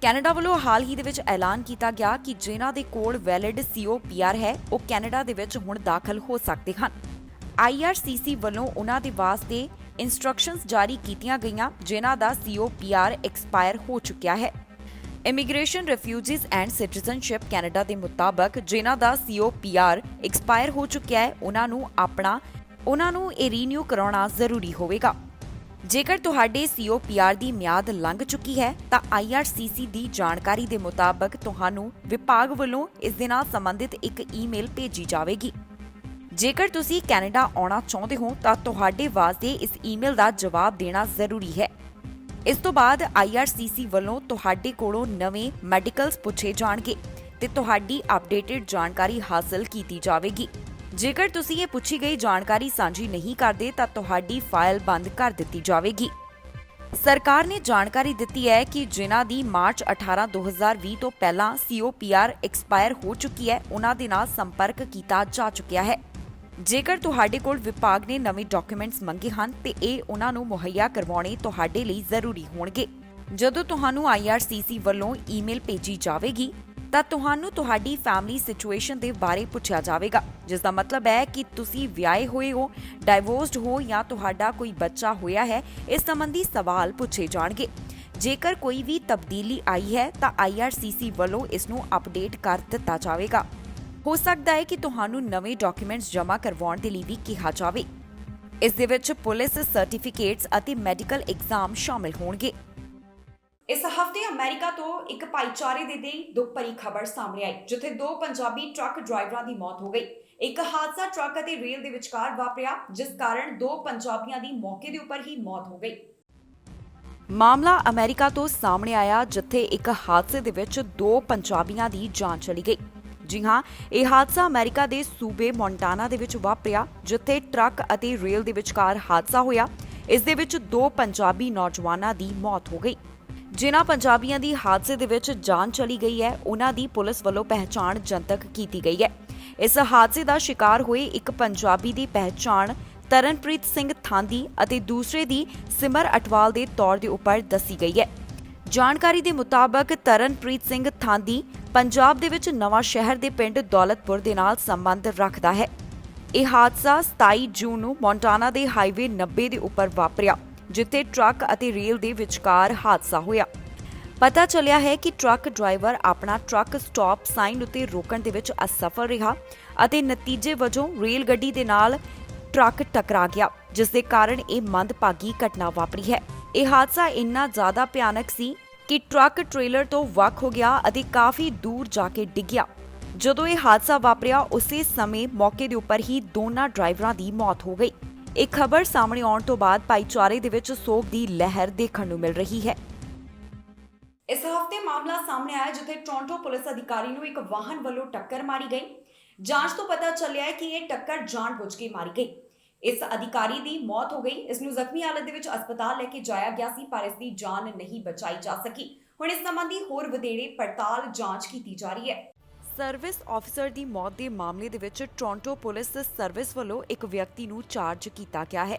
ਕੈਨੇਡਾ ਵੱਲੋਂ ਹਾਲ ਹੀ ਦੇ ਵਿੱਚ ਐਲਾਨ ਕੀਤਾ ਗਿਆ ਕਿ ਜਿਨ੍ਹਾਂ ਦੇ ਕੋਲ ਵੈਲਿਡ COPR ਹੈ, ਉਹ ਕੈਨੇਡਾ ਦੇ ਵਿੱਚ ਹੁਣ ਦਾਖਲ ਹੋ ਸਕਦੇ ਹਨ। IRCC ਵੱਲੋਂ ਉਹਨਾਂ ਦੇ ਵਾਸਤੇ ਇਨਸਟਰਕਸ਼ਨਸ ਜਾਰੀ ਕੀਤੀਆਂ ਗਈਆਂ, ਜਿਨ੍ਹਾਂ ਦਾ COPR ਐਕਸਪਾਇਰ ਹੋ ਚੁੱਕਿਆ ਹੈ। Immigration, refugees and citizenship Canada ਦੇ ਮੁਤਾਬਕ ਜਿਨ੍ਹਾਂ ਦਾ COPR ਐਕਸਪਾਇਰ ਹੋ ਚੁੱਕਿਆ ਹੈ, ਉਹਨਾਂ ਨੂੰ ਇਹ ਰੀਨਿਊ ਕਰਾਉਣਾ ਜ਼ਰੂਰੀ ਹੋਵੇਗਾ। ਜੇਕਰ ਤੁਹਾਡੇ COPR ਦੀ ਮਿਆਦ ਲੰਘ ਚੁੱਕੀ ਹੈ ਤਾਂ IRCC ਦੀ ਜਾਣਕਾਰੀ ਦੇ ਮੁਤਾਬਕ ਤੁਹਾਨੂੰ ਵਿਭਾਗ ਵੱਲੋਂ ਇਸ ਦੇ ਨਾਲ ਸੰਬੰਧਿਤ ਇੱਕ ਈਮੇਲ ਭੇਜੀ ਜਾਵੇਗੀ। ਜੇਕਰ ਤੁਸੀਂ ਕੈਨੇਡਾ ਆਉਣਾ ਚਾਹੁੰਦੇ ਹੋ ਤਾਂ ਤੁਹਾਡੇ ਵਾਸਤੇ ਇਸ ਈਮੇਲ ਦਾ ਜਵਾਬ ਦੇਣਾ ਜ਼ਰੂਰੀ ਹੈ। ਇਸ ਤੋਂ ਬਾਅਦ IRCC ਵੱਲੋਂ ਤੁਹਾਡੇ ਕੋਲੋਂ ਨਵੇਂ ਮੈਡੀਕਲਸ ਪੁੱਛੇ ਜਾਣਗੇ ਤੇ ਤੁਹਾਡੀ ਅਪਡੇਟਡ ਜਾਣਕਾਰੀ ਹਾਸਲ ਕੀਤੀ ਜਾਵੇਗੀ। ਜੇਕਰ ਤੁਸੀਂ ਇਹ ਪੁੱਛੀ ਗਈ ਜਾਣਕਾਰੀ ਸਾਂਝੀ ਨਹੀਂ ਕਰਦੇ ਤਾਂ ਤੁਹਾਡੀ ਫਾਈਲ ਬੰਦ ਕਰ ਦਿੱਤੀ ਜਾਵੇਗੀ। ਸਰਕਾਰ ਨੇ ਜਾਣਕਾਰੀ ਦਿੱਤੀ ਹੈ ਕਿ ਜਿਨ੍ਹਾਂ ਦੀ ਮਾਰਚ 18, 2020 ਤੋਂ ਪਹਿਲਾਂ COPR ਐਕਸਪਾਇਰ ਹੋ ਚੁੱਕੀ ਹੈ, ਉਹਨਾਂ ਦੇ ਨਾਲ ਸੰਪਰਕ ਕੀਤਾ ਜਾ ਚੁੱਕਿਆ ਹੈ। ਜੇਕਰ ਤੁਹਾਡੇ ਕੋਲ ਵਿਭਾਗ ਨੇ ਨਵੇਂ ਡਾਕੂਮੈਂਟਸ ਮੰਗੇ ਹਨ ਤੇ ਇਹ ਉਹਨਾਂ ਨੂੰ ਮੁਹੱਈਆ ਕਰਵਾਉਣੇ ਤੁਹਾਡੇ ਲਈ ਜ਼ਰੂਰੀ ਹੋਣਗੇ। ਜਦੋਂ ਤੁਹਾਨੂੰ IRCC ਵੱਲੋਂ ਈਮੇਲ ਭੇਜੀ ਜਾਵੇਗੀ ਤਾਂ ਤੁਹਾਨੂੰ ਤੁਹਾਡੀ ਫੈਮਿਲੀ ਸਿਚੁਏਸ਼ਨ ਦੇ ਬਾਰੇ ਪੁੱਛਿਆ ਜਾਵੇਗਾ, ਜਿਸ ਦਾ ਮਤਲਬ ਹੈ ਕਿ ਤੁਸੀਂ ਵਿਆਹੇ ਹੋਏ ਹੋ, ਡਾਈਵੋਰਸਡ ਹੋ ਜਾਂ ਤੁਹਾਡਾ ਕੋਈ ਬੱਚਾ ਹੋਇਆ ਹੈ। ਇਸ ਸੰਬੰਧੀ ਸਵਾਲ ਪੁੱਛੇ ਜਾਣਗੇ। ਜੇਕਰ ਕੋਈ ਵੀ ਤਬਦੀਲੀ ਆਈ ਹੈ ਤਾਂ IRCC ਵੱਲੋਂ ਇਸ ਨੂੰ ਅਪਡੇਟ ਕਰ ਦਿੱਤਾ ਜਾਵੇਗਾ। ਹੋ ਸਕਦਾ ਹੈ ਕਿ ਤੁਹਾਨੂੰ ਨਵੇਂ ਡਾਕੂਮੈਂਟਸ ਜਮ੍ਹਾਂ ਕਰਵਾਉਣ ਦੇ ਲਈ ਵੀ ਕਿਹਾ ਜਾਵੇ। ਇਸ ਦੇ ਵਿੱਚ ਪੁਲਿਸ ਸਰਟੀਫਿਕੇਟਸ ਅਤੇ ਮੈਡੀਕਲ ਐਗਜ਼ਾਮ ਸ਼ਾਮਿਲ ਹੋਣਗੇ। ਇਸ ਹਫ਼ਤੇ ਅਮਰੀਕਾ ਤੋਂ ਇੱਕ ਭਾਈਚਾਰੇ ਦੀ ਦੁੱਖ ਭਰੀ ਖਬਰ ਸਾਹਮਣੇ ਆਈ, ਜਿੱਥੇ 2 ਪੰਜਾਬੀ ਟਰੱਕ ਡਰਾਈਵਰਾਂ ਦੀ ਮੌਤ ਹੋ ਗਈ। ਇੱਕ ਹਾਦਸਾ ਟਰੱਕ ਅਤੇ ਰੇਲ ਦੇ ਵਿਚਕਾਰ ਵਾਪਰਿਆ, ਜਿਸ ਕਾਰਨ 2 ਪੰਜਾਬੀਆਂ ਦੀ ਮੌਕੇ ਦੇ ਉੱਪਰ ਹੀ ਮੌਤ ਹੋ ਗਈ। ਮਾਮਲਾ ਅਮਰੀਕਾ ਤੋਂ ਸਾਹਮਣੇ ਆਇਆ, ਜਿੱਥੇ ਇੱਕ ਹਾਦਸੇ ਦੇ ਵਿੱਚ 2 ਪੰਜਾਬੀਆਂ ਦੀ ਜਾਨ ਚਲੀ ਗਈ। ਜੀ ਹਾਂ, ਇਹ ਹਾਦਸਾ ਅਮਰੀਕਾ ਦੇ ਸੂਬੇ ਮੋਂਟਾਨਾ ਦੇ ਵਿੱਚ ਵਾਪਰਿਆ, ਜਿੱਥੇ ਟਰੱਕ ਅਤੇ ਰੇਲ ਦੇ ਵਿਚਕਾਰ ਹਾਦਸਾ ਹੋਇਆ। ਇਸ ਦੇ ਵਿੱਚ 2 ਪੰਜਾਬੀ ਨੌਜਵਾਨਾਂ ਦੀ ਮੌਤ ਹੋ ਗਈ। ਜਿਨ੍ਹਾਂ ਪੰਜਾਬੀਆਂ ਦੀ ਹਾਦਸੇ ਦੇ ਵਿੱਚ ਜਾਨ ਚਲੀ ਗਈ ਹੈ, ਉਹਨਾਂ ਦੀ ਪੁਲਿਸ ਵੱਲੋਂ ਪਹਿਚਾਣ ਜਨਤਕ ਕੀਤੀ ਗਈ ਹੈ। ਇਸ ਹਾਦਸੇ ਦਾ ਸ਼ਿਕਾਰ ਹੋਏ ਇੱਕ ਪੰਜਾਬੀ ਦੀ ਪਹਿਚਾਣ ਤਰਨਪ੍ਰੀਤ ਸਿੰਘ ਥਾਂਦੀ ਅਤੇ ਦੂਸਰੇ ਦੀ ਸਿਮਰ ਅਟਵਾਲ ਦੇ ਤੌਰ ਦੇ ਉੱਪਰ ਦੱਸੀ ਗਈ ਹੈ। ਜਾਣਕਾਰੀ ਦੇ ਮੁਤਾਬਕ ਤਰਨਪ੍ਰੀਤ ਸਿੰਘ ਥਾਂਦੀ ਪੰਜਾਬ ਦੇ ਵਿੱਚ ਨਵਾਂ ਸ਼ਹਿਰ ਦੇ ਪਿੰਡ ਦੌਲਤਪੁਰ ਦੇ ਨਾਲ ਸੰਬੰਧ ਰੱਖਦਾ ਹੈ। ਇਹ ਹਾਦਸਾ 27 ਜੂਨ ਨੂੰ ਮੋਂਟਾਨਾ ਦੇ ਹਾਈਵੇ 90 ਦੇ ਉੱਪਰ ਵਾਪਰਿਆ, ਜਿੱਥੇ ਟਰੱਕ ਅਤੇ ਰੇਲ ਦੇ ਵਿਚਕਾਰ ਹਾਦਸਾ ਹੋਇਆ। ਪਤਾ ਚੱਲਿਆ ਹੈ ਕਿ ਟਰੱਕ ਡਰਾਈਵਰ ਆਪਣਾ ਟਰੱਕ ਸਟਾਪ ਸਾਈਨ ਉੱਤੇ ਰੋਕਣ ਦੇ ਵਿੱਚ ਅਸਫਲ ਰਿਹਾ ਅਤੇ ਨਤੀਜੇ ਵਜੋਂ ਰੇਲ ਗੱਡੀ ਦੇ ਨਾਲ ਟਰੱਕ ਟਕਰਾ ਗਿਆ, ਜਿਸ ਦੇ ਕਾਰਨ ਇਹ ਮੰਦਭਾਗੀ ਘਟਨਾ ਵਾਪਰੀ ਹੈ। ਇਹ ਹਾਦਸਾ ਇੰਨਾ ਜ਼ਿਆਦਾ ਭਿਆਨਕ ਸੀ ਕਿ ਟਰੱਕ ਟ੍ਰੇਲਰ ਤੋਂ ਵੱਖ ਹੋ ਗਿਆ ਅਤੇ ਕਾਫੀ ਦੂਰ ਜਾ ਕੇ ਡਿੱਗਿਆ। ਜਦੋਂ ਇਹ ਹਾਦਸਾ ਵਾਪਰਿਆ, ਉਸੇ ਸਮੇਂ ਮੌਕੇ ਦੇ ਉੱਪਰ ਹੀ ਦੋਨਾਂ ਡਰਾਈਵਰਾਂ ਦੀ ਮੌਤ ਹੋ ਗਈ। ਇਹ ਖਬਰ ਸਾਹਮਣੇ ਆਉਣ ਤੋਂ ਬਾਅਦ ਭਾਈਚਾਰੇ ਦੇ ਵਿੱਚ ਸੋਗ ਦੀ ਲਹਿਰ ਦੇਖਣ ਨੂੰ ਮਿਲ ਰਹੀ ਹੈ। ਇਸ ਹਫ਼ਤੇ ਮਾਮਲਾ ਸਾਹਮਣੇ ਆਇਆ, ਜਿੱਥੇ ਟੋਰਾਂਟੋ ਪੁਲਿਸ ਅਧਿਕਾਰੀ ਨੂੰ ਇੱਕ ਵਾਹਨ ਵੱਲੋਂ ਟੱਕਰ ਮਾਰੀ ਗਈ। ਜਾਂਚ ਤੋਂ ਪਤਾ ਚੱਲਿਆ ਹੈ ਕਿ ਇਹ ਟੱਕਰ ਜਾਣਬੁੱਝ ਕੇ ਮਾਰੀ ਗਈ। ਇਸ ਅਧਿਕਾਰੀ ਦੀ ਮੌਤ ਹੋ ਗਈ। ਇਸ ਨੂੰ ਜ਼ਖਮੀ ਹਾਲਤ ਦੇ ਵਿੱਚ ਹਸਪਤਾਲ ਲੈ ਕੇ ਜਾਇਆ ਗਿਆ ਸੀ, ਪਰ ਇਸ ਦੀ ਜਾਨ ਨਹੀਂ ਬਚਾਈ ਜਾ ਸਕੀ। ਹੁਣ ਇਸ ਸੰਬੰਧੀ ਹੋਰ ਵਧੇਰੇ ਪੜਤਾਲ ਜਾਂਚ ਕੀਤੀ ਜਾ ਰਹੀ ਹੈ। ਸਰਵਿਸ ਆਫੀਸਰ ਦੀ ਮੌਤ ਦੇ ਮਾਮਲੇ ਦੇ ਵਿੱਚ ਟੋਰਾਂਟੋ ਪੁਲਿਸ ਸਰਵਿਸ ਵੱਲੋਂ ਇੱਕ ਵਿਅਕਤੀ ਨੂੰ ਚਾਰਜ ਕੀਤਾ ਗਿਆ ਹੈ।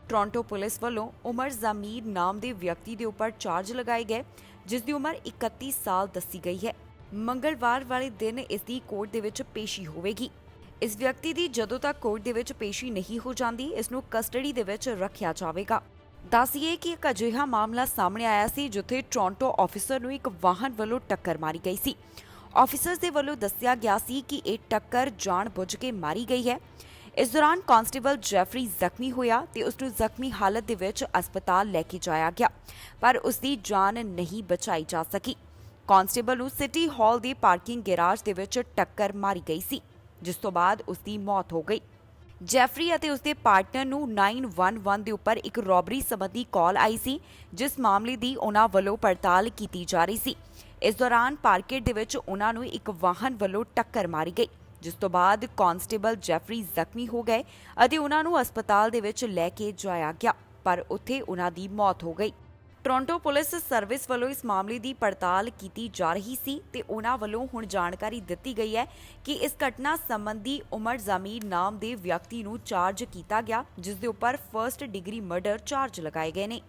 ਟੋਰਾਂਟੋ ਪੁਲਿਸ ਵੱਲੋਂ ਉਮਰ ਜ਼ਮੀਰ ਨਾਮ ਦੇ ਵਿਅਕਤੀ ਦੇ ਉੱਪਰ ਚਾਰਜ ਲਗਾਏ ਗਏ, ਜਿਸ ਦੀ ਉਮਰ 31 ਸਾਲ ਦੱਸੀ ਗਈ ਹੈ। ਮੰਗਲਵਾਰ ਵਾਲੇ ਦਿਨ ਇਸ ਦੀ ਕੋਰਟ ਦੇ ਵਿੱਚ ਪੇਸ਼ੀ ਹੋਵੇਗੀ। ਇਸ ਵਿਅਕਤੀ ਦੀ ਜਦੋਂ ਤੱਕ ਕੋਰਟ ਦੇ ਵਿੱਚ ਪੇਸ਼ੀ ਨਹੀਂ ਹੋ ਜਾਂਦੀ, ਇਸ ਨੂੰ ਕਸਟਡੀ ਦੇ ਵਿੱਚ ਰੱਖਿਆ ਜਾਵੇਗਾ। ਦੱਸੀਏ ਕਿ ਇੱਕ ਅਜਿਹਾ ਮਾਮਲਾ ਸਾਹਮਣੇ ਆਇਆ ਸੀ, ਜਿੱਥੇ ਟੋਰਾਂਟੋ ਆਫੀਸਰ ਨੂੰ ਇੱਕ ਵਾਹਨ ਵੱਲੋਂ ਟੱਕਰ ਮਾਰੀ ਗਈ ਸੀ। ਆਫੀਸਰਸ ਦੇ ਵੱਲੋਂ ਦੱਸਿਆ ਗਿਆ ਸੀ ਕਿ ਇਹ ਟੱਕਰ ਜਾਣਬੁੱਝ ਕੇ ਮਾਰੀ ਗਈ ਹੈ। ਇਸ ਦੌਰਾਨ ਕਾਂਸਟੇਬਲ ਜੈਫਰੀ ਜ਼ਖਮੀ ਹੋਇਆ ਤੇ ਉਸ ਨੂੰ ਜ਼ਖਮੀ ਹਾਲਤ ਦੇ ਵਿੱਚ ਹਸਪਤਾਲ ਲੈ ਕੇ ਜਾਇਆ ਗਿਆ, ਪਰ ਉਸ ਦੀ ਜਾਨ ਨਹੀਂ ਬਚਾਈ ਜਾ ਸਕੀ। ਕਾਂਸਟੇਬਲ ਨੂੰ ਸਿਟੀ ਹਾਲ ਦੇ ਪਾਰਕਿੰਗ ਗੈਰਾਜ ਦੇ ਵਿੱਚ ਟੱਕਰ ਮਾਰੀ ਗਈ ਸੀ, ਜਿਸ ਤੋਂ ਬਾਅਦ ਉਸ ਦੀ ਮੌਤ ਹੋ ਗਈ। ਜੈਫਰੀ ਅਤੇ ਉਸ ਦੇ ਪਾਰਟਨਰ ਨੂੰ 911 ਦੇ ਉੱਪਰ ਇੱਕ ਰੋਬਰੀ ਸੰਬੰਧੀ ਕਾਲ ਆਈ ਸੀ, ਜਿਸ ਮਾਮਲੇ ਦੀ ਉਹਨਾਂ ਵੱਲੋਂ ਪੜਤਾਲ ਕੀਤੀ ਜਾ ਰਹੀ ਸੀ। ਇਸ ਦੌਰਾਨ ਪਾਰਕੇਟ ਦੇ ਵਿੱਚ ਉਹਨਾਂ ਨੂੰ ਇੱਕ ਵਾਹਨ ਵੱਲੋਂ ਟੱਕਰ ਮਾਰੀ ਗਈ, ਜਿਸ ਤੋਂ ਬਾਅਦ ਕਾਂਸਟੇਬਲ ਜੈਫਰੀ ਜ਼ਖਮੀ ਹੋ ਗਏ ਅਤੇ ਉਹਨਾਂ ਨੂੰ ਹਸਪਤਾਲ ਦੇ ਵਿੱਚ ਲੈ ਕੇ ਜਾਇਆ ਗਿਆ, ਪਰ ਉੱਥੇ ਉਹਨਾਂ ਦੀ ਮੌਤ ਹੋ ਗਈ। ਟੋਰਾਂਟੋ ਪੁਲਿਸ ਸਰਵਿਸ ਵੱਲੋਂ ਇਸ ਮਾਮਲੇ ਦੀ ਪੜਤਾਲ ਕੀਤੀ ਜਾ ਰਹੀ ਸੀ ਤੇ ਉਹਨਾਂ ਵੱਲੋਂ ਹੁਣ ਜਾਣਕਾਰੀ ਦਿੱਤੀ ਗਈ ਹੈ ਕਿ ਇਸ ਘਟਨਾ ਸੰਬੰਧੀ ਉਮਰ ਜ਼ਮੀਰ ਨਾਮ ਦੇ ਵਿਅਕਤੀ ਨੂੰ ਚਾਰਜ ਕੀਤਾ ਗਿਆ, ਜਿਸ ਦੇ ਉੱਪਰ ਫਰਸਟ ਡਿਗਰੀ ਮਰਡਰ ਚਾਰਜ ਲਗਾਏ ਗਏ ਨੇ।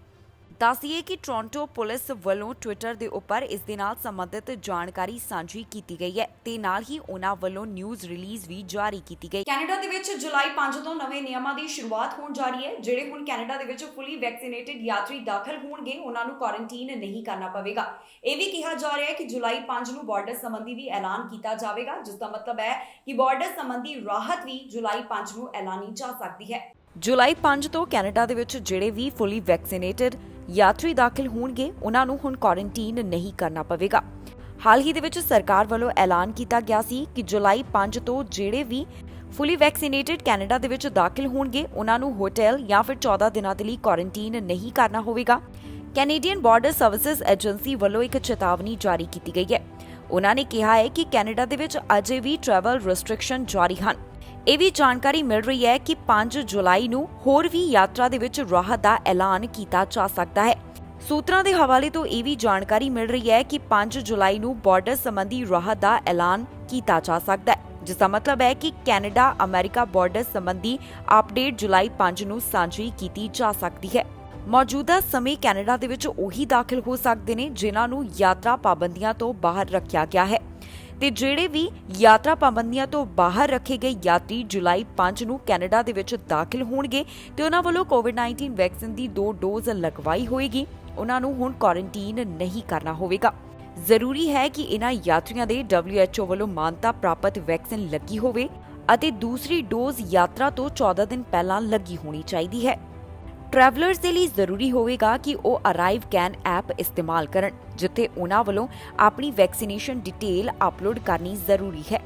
ਦੱਸੀਏ ਕਿ ਟੋਰਾਂਟੋ ਪੁਲਿਸ ਵੱਲੋਂ ਟਵਿੱਟਰ ਦੇ ਉੱਪਰ ਇਸ ਦੇ ਨਾਲ ਸੰਬੰਧਿਤ ਜਾਣਕਾਰੀ ਸਾਂਝੀ ਕੀਤੀ ਗਈ ਹੈ ਤੇ ਨਾਲ ਹੀ ਉਹਨਾਂ ਵੱਲੋਂ ਨਿਊਜ਼ ਰਿਲੀਜ਼ ਵੀ ਜਾਰੀ ਕੀਤੀ ਗਈ। ਕੈਨੇਡਾ ਦੇ ਵਿੱਚ ਜੁਲਾਈ 5 ਤੋਂ ਨਵੇਂ ਨਿਯਮਾਂ ਦੀ ਸ਼ੁਰੂਆਤ ਹੋਣ ਜਾ ਰਹੀ ਹੈ। ਜਿਹੜੇ ਹੁਣ ਕੈਨੇਡਾ ਦੇ ਵਿੱਚ ਫੁੱਲੀ ਵੈਕਸੀਨੇਟਡ ਯਾਤਰੀ ਦਾਖਲ ਹੋਣਗੇ, ਉਹਨਾਂ ਨੂੰ ਕੁਆਰੰਟੀਨ ਨਹੀਂ ਕਰਨਾ ਪਵੇਗਾ। ਇਹ ਵੀ ਕਿਹਾ ਜਾ ਰਿਹਾ ਹੈ ਕਿ ਜੁਲਾਈ 5 ਨੂੰ ਬਾਰਡਰ ਸੰਬੰਧੀ ਵੀ ਐਲਾਨ ਕੀਤਾ ਜਾਵੇਗਾ, ਜਿਸ ਦਾ ਮਤਲਬ ਹੈ ਕਿ ਬਾਰਡਰ ਸੰਬੰਧੀ ਰਾਹਤ ਵੀ ਜੁਲਾਈ 5 ਨੂੰ ਐਲਾਨੀ ਜਾ ਸਕਦੀ ਹੈ। ਜੁਲਾਈ 5 ਤੋਂ ਕੈਨੇਡਾ ਦੇ ਵਿੱਚ ਜਿਹੜੇ ਵੀ ਫੁੱਲੀ ਵੈਕਸੀਨੇਟਡ ਯਾਤਰੀ ਦਾਖਲ ਹੋਣਗੇ, ਉਹਨਾਂ ਨੂੰ ਹੁਣ ਕੁਆਰੰਟੀਨ ਨਹੀਂ ਕਰਨਾ ਪਵੇਗਾ। ਹਾਲ ਹੀ ਦੇ ਵਿੱਚ ਸਰਕਾਰ ਵੱਲੋਂ ਐਲਾਨ ਕੀਤਾ ਗਿਆ ਸੀ ਕਿ ਜੁਲਾਈ 5 ਤੋਂ ਜਿਹੜੇ ਵੀ ਫੁੱਲੀ ਵੈਕਸੀਨੇਟਡ ਕੈਨੇਡਾ ਦੇ ਵਿੱਚ ਦਾਖਲ ਹੋਣਗੇ, ਉਹਨਾਂ ਨੂੰ ਹੋਟਲ ਜਾਂ ਫਿਰ 14 ਦਿਨਾਂ ਦੇ ਲਈ ਕੁਆਰੰਟੀਨ ਨਹੀਂ ਕਰਨਾ ਹੋਵੇਗਾ। ਕੈਨੇਡੀਅਨ ਬਾਰਡਰ ਸਰਵਿਸਿਜ਼ ਏਜੰਸੀ ਵੱਲੋਂ ਇੱਕ ਚੇਤਾਵਨੀ ਜਾਰੀ ਕੀਤੀ ਗਈ ਹੈ। ਉਹਨਾਂ ਨੇ ਕਿਹਾ ਹੈ ਕਿ ਕੈਨੇਡਾ ਦੇ ਵਿੱਚ ਅਜੇ ਵੀ ਟਰੈਵਲ ਰੈਸਟ੍ਰਿਕਸ਼ਨ ਜਾਰੀ ਹਨ। ਇਹ ਵੀ ਜਾਣਕਾਰੀ ਮਿਲ ਰਹੀ ਹੈ ਕਿ 5 ਜੁਲਾਈ ਨੂੰ ਹੋਰ ਵੀ ਯਾਤਰਾ ਦੇ ਵਿੱਚ ਰਾਹਤ ਦਾ ਐਲਾਨ ਕੀਤਾ ਜਾ ਸਕਦਾ ਹੈ। ਸੂਤਰਾਂ ਦੇ ਹਵਾਲੇ ਤੋਂ ਇਹ ਵੀ ਜਾਣਕਾਰੀ ਮਿਲ ਰਹੀ ਹੈ ਕਿ 5 ਜੁਲਾਈ ਨੂੰ ਬਾਰਡਰ ਸੰਬੰਧੀ ਰਾਹਤ ਦਾ ਐਲਾਨ ਕੀਤਾ ਜਾ ਸਕਦਾ ਹੈ, ਜਿਸ ਦਾ ਮਤਲਬ ਹੈ ਕਿ ਕੈਨੇਡਾ ਅਮਰੀਕਾ ਬਾਰਡਰ ਸੰਬੰਧੀ ਅਪਡੇਟ ਜੁਲਾਈ 5 ਨੂੰ ਸਾਂਝੀ ਕੀਤੀ ਜਾ ਸਕਦੀ ਹੈ। ਮੌਜੂਦਾ ਸਮੇਂ ਕੈਨੇਡਾ ਦੇ ਵਿੱਚ ਉਹੀ ਦਾਖਲ ਹੋ ਸਕਦੇ ਨੇ ਜਿਨ੍ਹਾਂ ਨੂੰ ਯਾਤਰਾ ਪਾਬੰਦੀਆਂ ਤੋਂ ਬਾਹਰ ਰੱਖਿਆ ਗਿਆ ਹੈ ਤੇ ਜਿਹੜੇ ਵੀ ਯਾਤਰਾ ਪਾਬੰਦੀਆਂ ਤੋਂ ਬਾਹਰ ਰੱਖੇ ਗਏ ਯਾਤਰੀ ਜੁਲਾਈ 5 ਨੂੰ ਕੈਨੇਡਾ ਦੇ ਵਿੱਚ ਦਾਖਲ ਹੋਣਗੇ ਤੇ ਉਹਨਾਂ ਵੱਲੋਂ ਕੋਵਿਡ-19 ਵੈਕਸੀਨ ਦੀ 2 ਡੋਜ਼ ਲਗਵਾਈ ਹੋਏਗੀ, ਉਹਨਾਂ ਨੂੰ ਹੁਣ ਕੁਆਰੰਟਾਈਨ ਨਹੀਂ ਕਰਨਾ ਹੋਵੇਗਾ। ਜ਼ਰੂਰੀ ਹੈ ਕਿ ਇਹਨਾਂ ਯਾਤਰੀਆਂ ਦੇ WHO ਵੱਲੋਂ ਮਾਨਤਾ ਪ੍ਰਾਪਤ ਵੈਕਸੀਨ ਲੱਗੀ ਹੋਵੇ ਅਤੇ ਦੂਸਰੀ ਡੋਜ਼ ਯਾਤਰਾ ਤੋਂ 14 ਦਿਨ ਪਹਿਲਾਂ ਲੱਗੀ ਹੋਣੀ ਚਾਹੀਦੀ ਹੈ। ਟਰੈਵਲਰਸ ਦੇ ਲਈ ਜ਼ਰੂਰੀ ਹੋਵੇਗਾ ਕਿ ਉਹ ਅਰਾਈਵ ਕੈਨ ਐਪ ਇਸਤੇਮਾਲ ਕਰਨ, ਜਿੱਥੇ ਉਹਨਾਂ ਵੱਲੋਂ ਆਪਣੀ ਵੈਕਸੀਨੇਸ਼ਨ ਡਿਟੇਲ ਅਪਲੋਡ ਕਰਨੀ ਜ਼ਰੂਰੀ ਹੈ।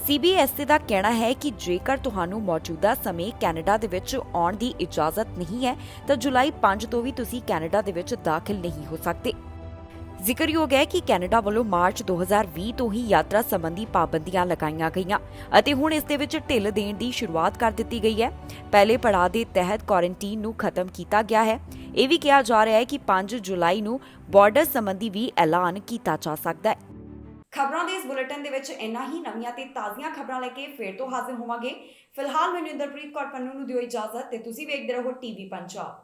CBSE ਦਾ ਕਹਿਣਾ ਹੈ ਕਿ ਜੇਕਰ ਤੁਹਾਨੂੰ ਮੌਜੂਦਾ ਸਮੇਂ ਕੈਨੇਡਾ ਦੇ ਵਿੱਚ ਆਉਣ ਦੀ ਇਜਾਜ਼ਤ ਨਹੀਂ ਹੈ ਤਾਂ ਜੁਲਾਈ 5 ਤੋਂ ਵੀ ਤੁਸੀਂ ਕੈਨੇਡਾ ਦੇ ਵਿੱਚ ਦਾਖਲ ਨਹੀਂ ਹੋ ਸਕਦੇ। ਜ਼ਿਕਰਯੋਗ ਹੈ ਕਿ ਕੈਨੇਡਾ ਵੱਲੋਂ ਮਾਰਚ 2020 ਤੋਂ ਹੀ ਯਾਤਰਾ ਸੰਬੰਧੀ ਪਾਬੰਦੀਆਂ ਲਗਾਈਆਂ ਗਈਆਂ ਅਤੇ ਹੁਣ ਇਸ ਦੇ ਵਿੱਚ ਢਿੱਲ ਦੇਣ ਦੀ ਸ਼ੁਰੂਆਤ ਕਰ ਦਿੱਤੀ ਗਈ ਹੈ। ਪਹਿਲੇ ਪੜਾਅ ਦੇ ਤਹਿਤ ਕੁਆਰੰਟਾਈਨ ਨੂੰ ਖਤਮ ਕੀਤਾ ਗਿਆ ਹੈ। ਇਹ ਵੀ ਕਿਹਾ ਜਾ ਰਿਹਾ ਹੈ ਕਿ 5 ਜੁਲਾਈ ਨੂੰ ਬਾਰਡਰ ਸੰਬੰਧੀ ਵੀ ਐਲਾਨ ਕੀਤਾ ਜਾ ਸਕਦਾ ਹੈ। ਖਬਰਾਂ ਦੇ ਇਸ ਬੁਲੇਟਿਨ ਦੇ ਵਿੱਚ ਇੰਨਾ ਹੀ। ਨਵੀਆਂ ਤੇ ਤਾਜ਼ੀਆਂ ਖਬਰਾਂ ਲੈ ਕੇ ਫੇਰ ਤੋਂ ਹਾਜ਼ਰ ਹੋਵਾਂਗੇ। ਫਿਲਹਾਲ ਮੈਨੂੰ ਇੰਦਰਪ੍ਰੀਤ ਕੌਰ ਪੰਨੂ ਨੂੰ ਦਿਓ ਇਜਾਜ਼ਤ ਤੇ ਤੁਸੀਂ ਵੇਖਦੇ ਰਹੋ TV ਪੰਜਾਬ।